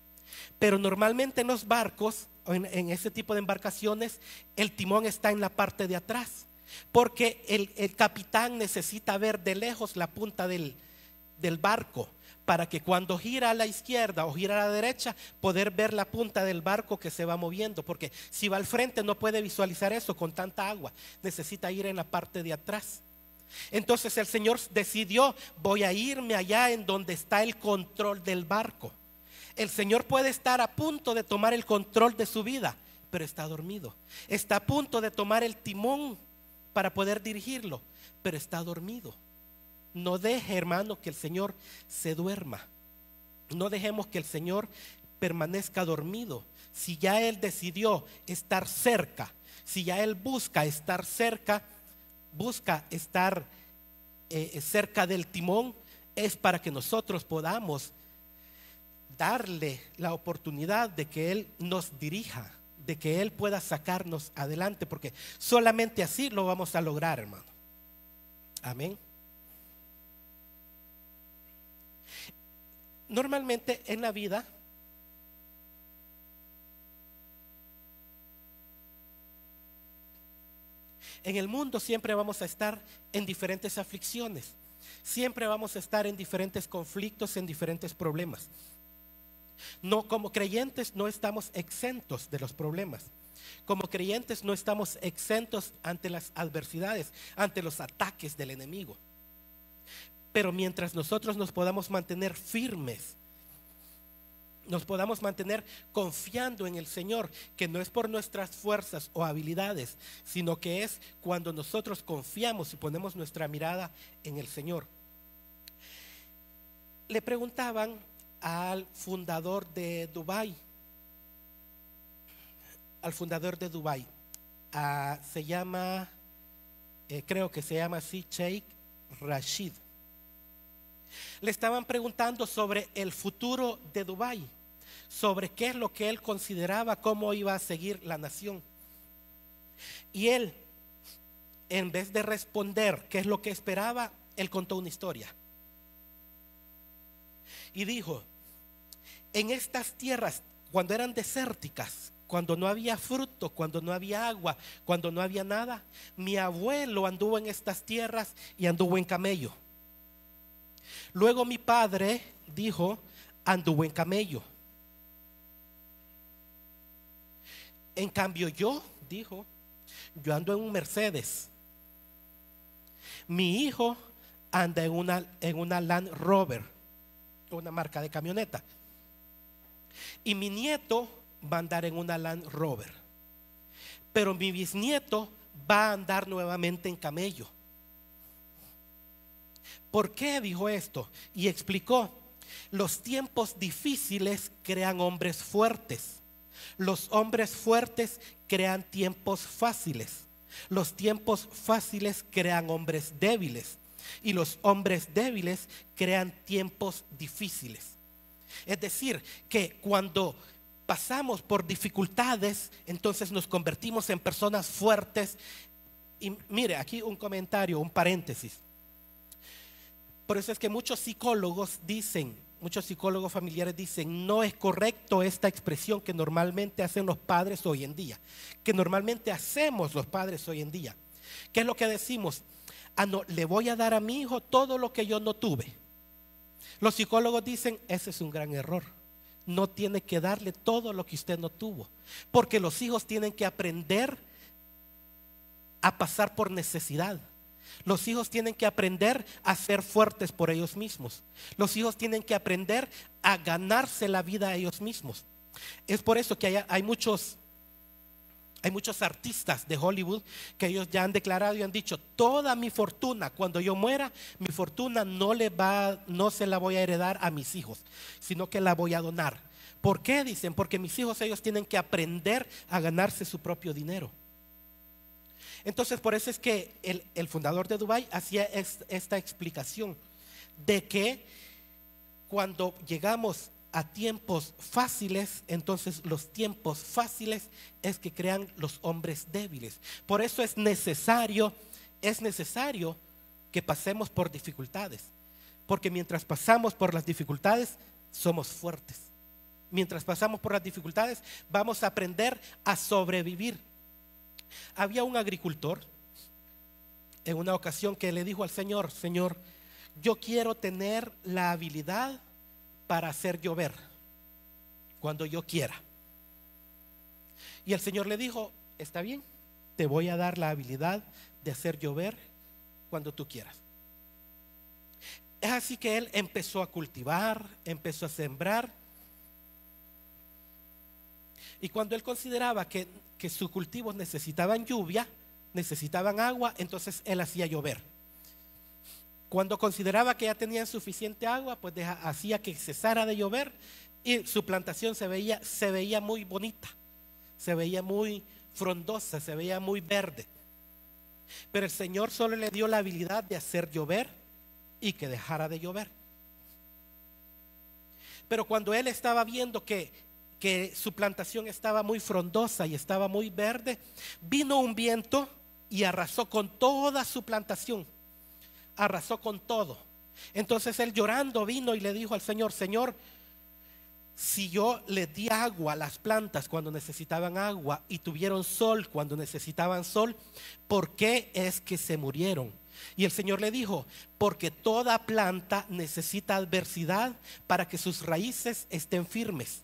Pero normalmente en los barcos, en ese tipo de embarcaciones, el timón está en la parte de atrás, porque el capitán necesita ver de lejos la punta del barco, para que cuando gira a la izquierda o gira a la derecha, poder ver la punta del barco que se va moviendo. Porque si va al frente no puede visualizar eso con tanta agua, necesita ir en la parte de atrás. Entonces el Señor decidió: voy a irme allá en donde está el control del barco. El Señor puede estar a punto de tomar el control de su vida, pero está dormido. Está a punto de tomar el timón para poder dirigirlo, pero está dormido. No deje, hermano, que el Señor se duerma. No dejemos que el Señor permanezca dormido. Si ya Él decidió estar cerca, si ya Él busca estar cerca, busca estar cerca del timón, es para que nosotros podamos darle la oportunidad de que Él nos dirija, de que Él pueda sacarnos adelante, porque solamente así lo vamos a lograr, hermano. Amén. Normalmente en la vida en el mundo siempre vamos a estar en diferentes aflicciones, siempre vamos a estar en diferentes conflictos, en diferentes problemas. No, como creyentes no estamos exentos de los problemas. Como creyentes no estamos exentos ante las adversidades, ante los ataques del enemigo. Pero mientras nosotros nos podamos mantener firmes, nos podamos mantener confiando en el Señor, que no es por nuestras fuerzas o habilidades, sino que es cuando nosotros confiamos y ponemos nuestra mirada en el Señor. Le preguntaban al fundador de Dubái, se llama, creo que se llama así, Sheikh Rashid. Le estaban preguntando sobre el futuro de Dubái, sobre qué es lo que él consideraba, cómo iba a seguir la nación. Y él, en vez de responder qué es lo que esperaba, él contó una historia. Y dijo: en estas tierras, cuando eran desérticas, cuando no había fruto, cuando no había agua, cuando no había nada, mi abuelo anduvo en estas tierras y anduvo en camello. Luego mi padre, dijo, anduvo en camello. En cambio yo, dijo, yo ando en un Mercedes. Mi hijo anda en una Land Rover, una marca de camioneta. Y mi nieto va a andar en una Land Rover. Pero mi bisnieto va a andar nuevamente en camello. ¿Por qué dijo esto? Y explicó: los tiempos difíciles crean hombres fuertes. Los hombres fuertes crean tiempos fáciles. Los tiempos fáciles crean hombres débiles. Y los hombres débiles crean tiempos difíciles. Es decir, que cuando pasamos por dificultades, entonces nos convertimos en personas fuertes. Y mire, aquí un comentario, un paréntesis. Por eso es que muchos psicólogos familiares dicen: no es correcto esta expresión que normalmente hacen los padres hoy en día, que normalmente hacemos los padres hoy en día. ¿Qué es lo que decimos? No, le voy a dar a mi hijo todo lo que yo no tuve. Los psicólogos dicen: ese es un gran error. no tiene que darle todo lo que usted no tuvo, porque los hijos tienen que aprender a pasar por necesidad. Los hijos tienen que aprender a ser fuertes por ellos mismos. Los hijos tienen que aprender a ganarse la vida a ellos mismos. Es por eso que hay muchos artistas de Hollywood que ellos ya han declarado y han dicho: toda mi fortuna, cuando yo muera, mi fortuna no se la voy a heredar a mis hijos, sino que la voy a donar. ¿Por qué? Dicen: porque mis hijos, ellos tienen que aprender a ganarse su propio dinero. Entonces, por eso es que el fundador de Dubái hacía esta explicación de que cuando llegamos a tiempos fáciles, entonces los tiempos fáciles es que crean los hombres débiles. Por eso es necesario que pasemos por dificultades, porque mientras pasamos por las dificultades somos fuertes. Mientras pasamos por las dificultades vamos a aprender a sobrevivir. Había un agricultor en una ocasión que le dijo al Señor: Señor, yo quiero tener la habilidad para hacer llover cuando yo quiera. Y el Señor le dijo: está bien, te voy a dar la habilidad de hacer llover cuando tú quieras. Es así que él empezó a cultivar, empezó a sembrar, y cuando él consideraba que sus cultivos necesitaban lluvia, necesitaban agua, entonces él hacía llover. Cuando consideraba que ya tenían suficiente agua, pues hacía que cesara de llover y su plantación se veía muy bonita, se veía muy frondosa, se veía muy verde. Pero el Señor solo le dio la habilidad de hacer llover y que dejara de llover. Pero cuando él estaba viendo que su plantación estaba muy frondosa y estaba muy verde, vino un viento y arrasó con toda su plantación, arrasó con todo. Entonces él, llorando, vino y le dijo al Señor: Señor, si yo les di agua a las plantas cuando necesitaban agua y tuvieron sol cuando necesitaban sol, ¿por qué es que se murieron? Y el Señor le dijo: porque toda planta necesita adversidad para que sus raíces estén firmes.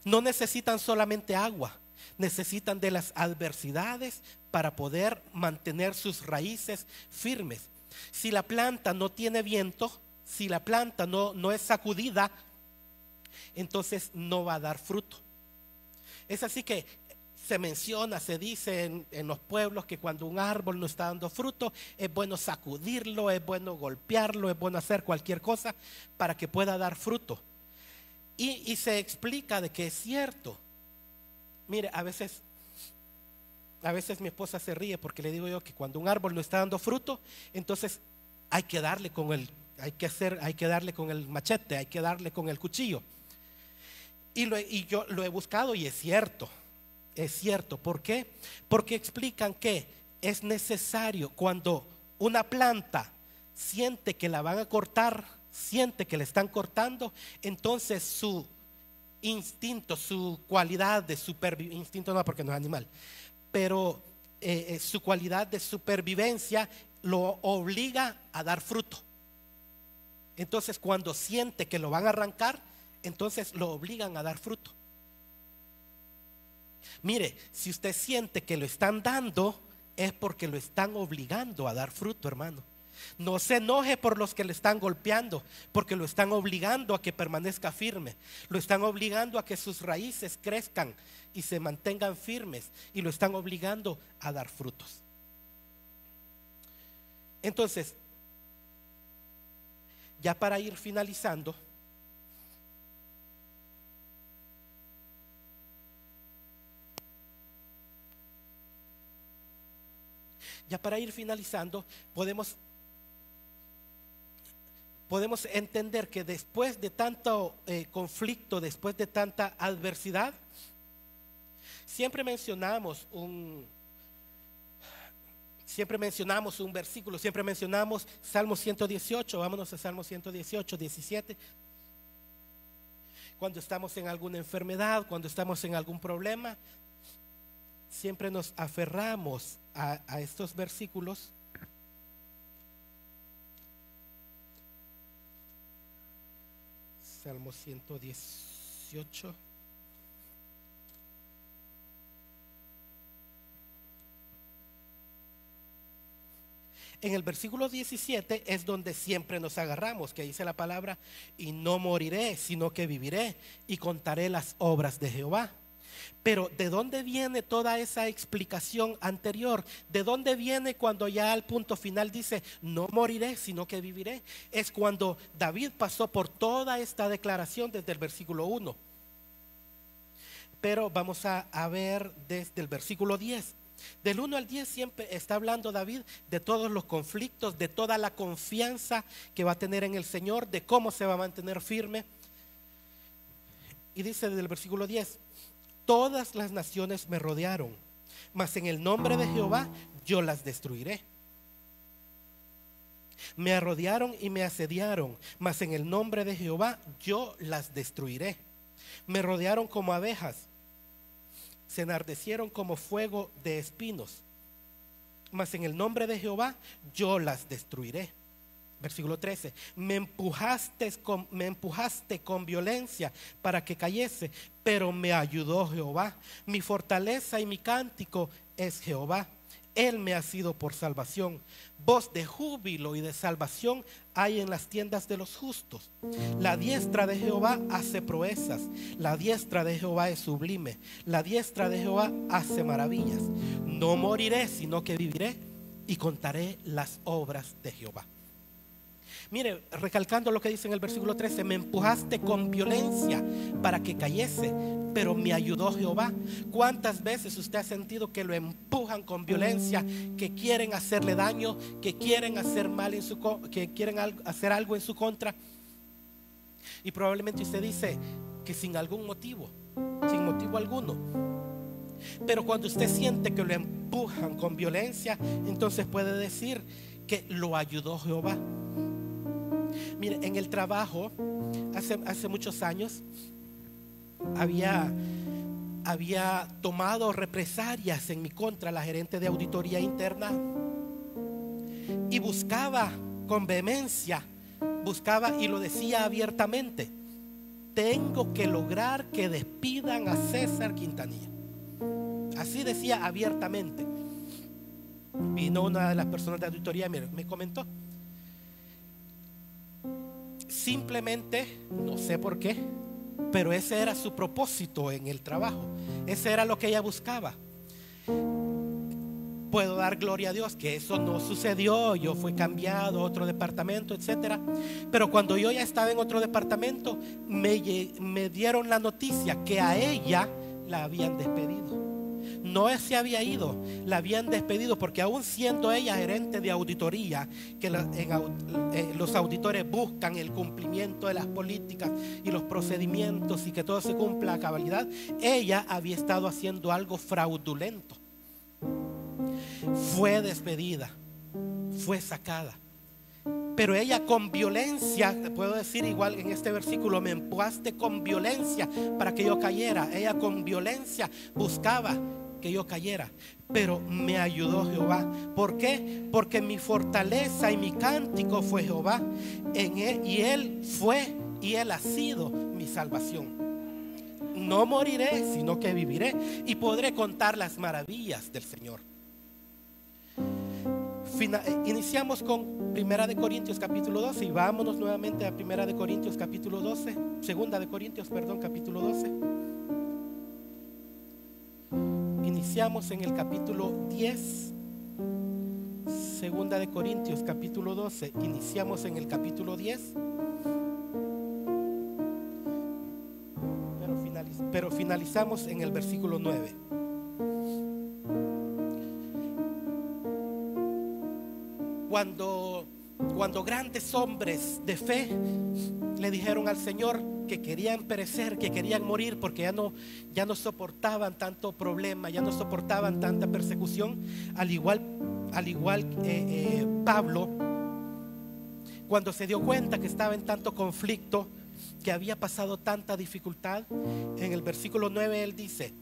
No necesitan solamente agua, necesitan de las adversidades para poder mantener sus raíces firmes. Si la planta no tiene viento, si la planta no es sacudida, entonces no va a dar fruto. Es así que se dice en los pueblos que cuando un árbol no está dando fruto, es bueno sacudirlo, es bueno golpearlo, es bueno hacer cualquier cosa para que pueda dar fruto. Y se explica de que es cierto. Mire, a veces mi esposa se ríe porque le digo yo que cuando un árbol no está dando fruto, entonces hay que darle con el machete, hay que darle con el cuchillo. Y yo lo he buscado y es cierto. ¿Por qué? Porque explican que es necesario, cuando una planta siente que la van a cortar, siente que le están cortando, entonces su instinto, su cualidad de supervivencia, instinto no porque no es animal, pero su cualidad de supervivencia lo obliga a dar fruto. Entonces cuando siente que lo van a arrancar, entonces lo obligan a dar fruto. Mire, si usted siente que lo están dando, es porque lo están obligando a dar fruto, hermano. No se enoje por los que le están golpeando, porque lo están obligando a que permanezca firme, lo están obligando a que sus raíces crezcan y se mantengan firmes, y lo están obligando a dar frutos. Entonces, ya para ir finalizando, podemos entender que después de tanto conflicto, después de tanta adversidad, siempre mencionamos un versículo, siempre mencionamos Salmo 118, vámonos a Salmo 118, 17. Cuando estamos en alguna enfermedad, cuando estamos en algún problema, siempre nos aferramos a estos versículos. Salmo 110. 18. En el versículo 17 es donde siempre nos agarramos, que dice la palabra: y no moriré, sino que viviré y contaré las obras de Jehová. Pero ¿de dónde viene toda esa explicación anterior? ¿De dónde viene cuando ya al punto final dice no moriré, sino que viviré? Es cuando David pasó por toda esta declaración desde el versículo 1. Pero vamos a ver desde el versículo 10. Del 1 al 10 siempre está hablando David de todos los conflictos, de toda la confianza que va a tener en el Señor, de cómo se va a mantener firme. Y dice desde el versículo 10: todas las naciones me rodearon, mas en el nombre de Jehová yo las destruiré. Me rodearon y me asediaron, mas en el nombre de Jehová yo las destruiré. Me rodearon como abejas, se enardecieron como fuego de espinos, mas en el nombre de Jehová yo las destruiré. Versículo 13: me empujaste con violencia para que cayese, pero me ayudó Jehová. Mi fortaleza y mi cántico es Jehová. Él me ha sido por salvación. Voz de júbilo y de salvación hay en las tiendas de los justos. La diestra de Jehová hace proezas. La diestra de Jehová es sublime. La diestra de Jehová hace maravillas. No moriré, sino que viviré y contaré las obras de Jehová. Mire, recalcando lo que dice en el versículo 13: me empujaste con violencia para que cayese, pero me ayudó Jehová. ¿Cuántas veces usted ha sentido que lo empujan con violencia, que quieren hacerle daño, que quieren hacer mal que quieren hacer algo en su contra? Y probablemente usted dice que sin algún motivo, sin motivo alguno. Pero cuando usted siente que lo empujan con violencia, entonces puede decir que lo ayudó Jehová. Mire, en el trabajo, hace muchos años, había tomado represalias en mi contra la gerente de auditoría interna, y buscaba con vehemencia, y lo decía abiertamente: tengo que lograr que despidan a César Quintanilla. Así decía abiertamente. Vino una de las personas de auditoría, me comentó: simplemente, no sé por qué, pero ese era su propósito en el trabajo. Ese era lo que ella buscaba. Puedo dar gloria a Dios que eso no sucedió. Yo fui cambiado a otro departamento, etcétera. Pero cuando yo ya estaba en otro departamento, me dieron la noticia que a ella la habían despedido. No se había ido, la habían despedido, porque aún siendo ella gerente de auditoría, que los auditores buscan el cumplimiento de las políticas y los procedimientos y que todo se cumpla a cabalidad, ella había estado haciendo algo fraudulento. Fue despedida, fue sacada. Pero ella con violencia, puedo decir igual en este versículo: me empujaste con violencia para que yo cayera. Ella con violencia buscaba que yo cayera, pero me ayudó Jehová. ¿Por qué? Porque mi fortaleza y mi cántico fue Jehová. En él, y Él ha sido mi salvación. No moriré, sino que viviré y podré contar las maravillas del Señor. Iniciamos con Primera de Corintios capítulo 12 y vámonos nuevamente a Primera de Corintios capítulo 12, Segunda de Corintios, perdón, capítulo 12. Iniciamos en el capítulo 10. Segunda de Corintios capítulo 12, iniciamos en el capítulo 10. Pero finalizamos en el versículo 9. Cuando grandes hombres de fe le dijeron al Señor que querían perecer, que querían morir porque ya no soportaban tanto problema, ya no soportaban tanta persecución, al igual Pablo, cuando se dio cuenta que estaba en tanto conflicto, que había pasado tanta dificultad, en el versículo 9 él dice: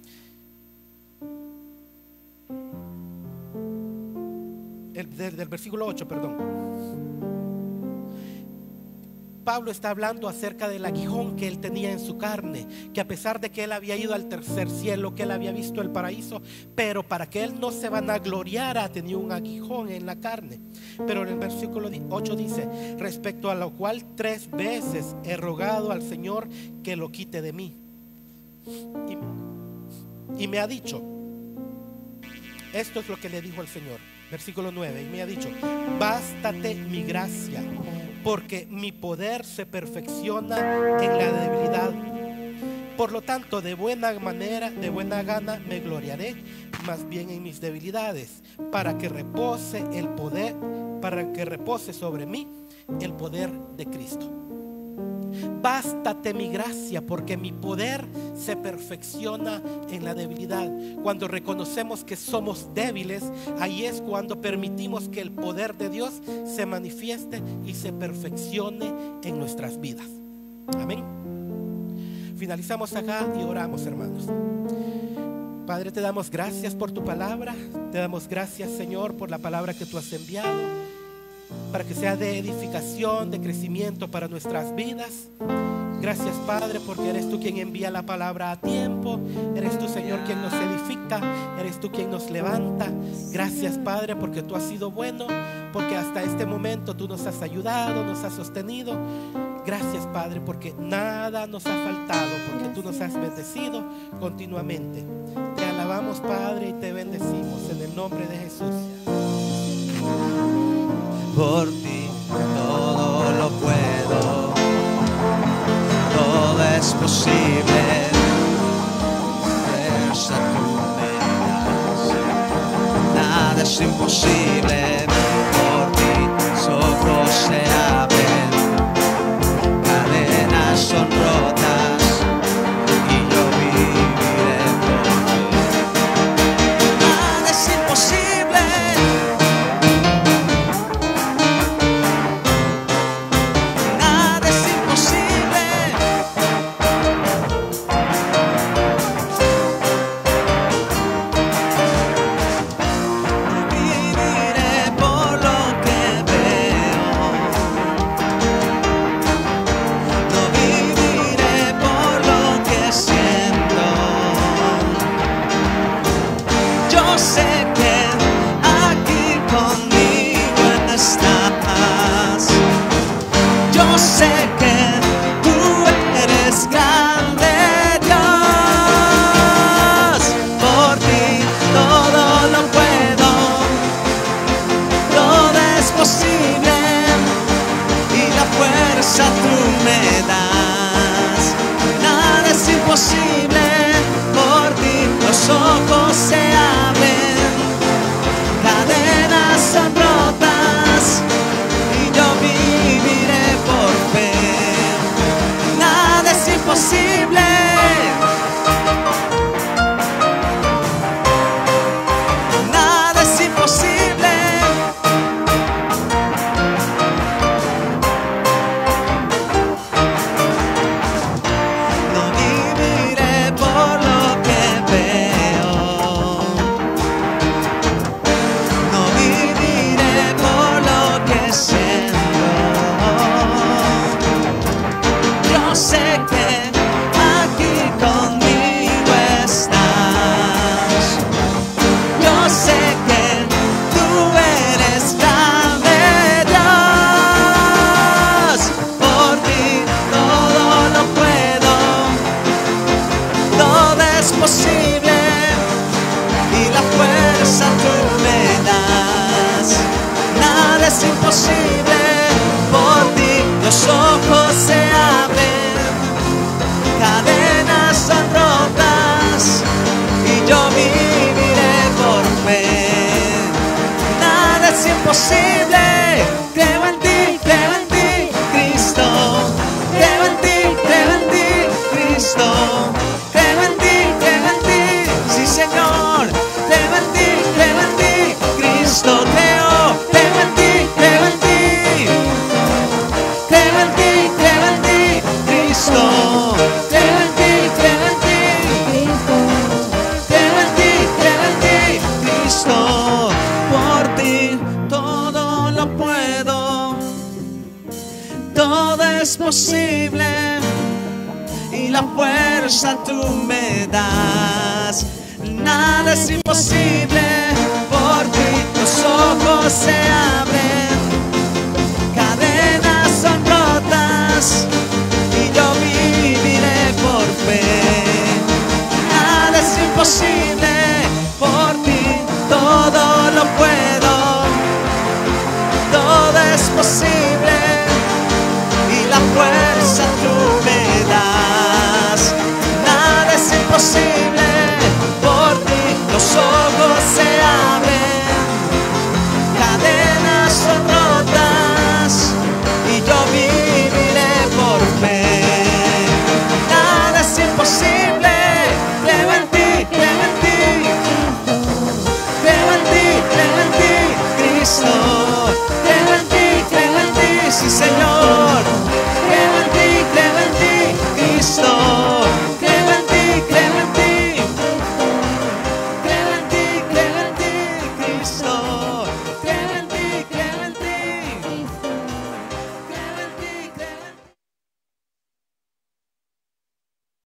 del versículo 8, perdón: Pablo está hablando acerca del aguijón que él tenía en su carne, que a pesar de que él había ido al tercer cielo, que él había visto el paraíso, pero para que él no se vanagloriara, tenía un aguijón en la carne. Pero en el versículo 8 dice: respecto a lo cual 3 veces he rogado al Señor que lo quite de mí. Y me ha dicho, esto es lo que le dijo el Señor, versículo 9, y me ha dicho: bástate mi gracia, porque mi poder se perfecciona en la debilidad. Por lo tanto, de buena manera, de buena gana me gloriaré más bien en mis debilidades, para que repose el poder, para que repose sobre mí el poder de Cristo. Bástate mi gracia, porque mi poder se perfecciona en la debilidad. Cuando reconocemos que somos débiles, ahí es cuando permitimos que el poder de Dios se manifieste y se perfeccione en nuestras vidas. Amén. Finalizamos acá y oramos, hermanos. Padre, te damos gracias por tu palabra. Te damos gracias, Señor, por la palabra que tú has enviado, para que sea de edificación, de crecimiento para nuestras vidas. Gracias, Padre, porque eres tú quien envía la palabra a tiempo. Eres tú, Señor, quien nos edifica. Eres tú quien nos levanta. Gracias, Padre, porque tú has sido bueno, porque hasta este momento tú nos has ayudado, nos has sostenido. Gracias, Padre, porque nada nos ha faltado, porque tú nos has bendecido continuamente. Te alabamos, Padre, y te bendecimos en el nombre de Jesús.
Por ti todo lo puedo, todo es posible. Fuerza tú me das, nada es imposible. Por ti los ojos se abren, cadenas son rotas y yo viviré por ti. Nada es imposible. Todo imposible y la fuerza tú me das. Nada es imposible, por ti los ojos se abren.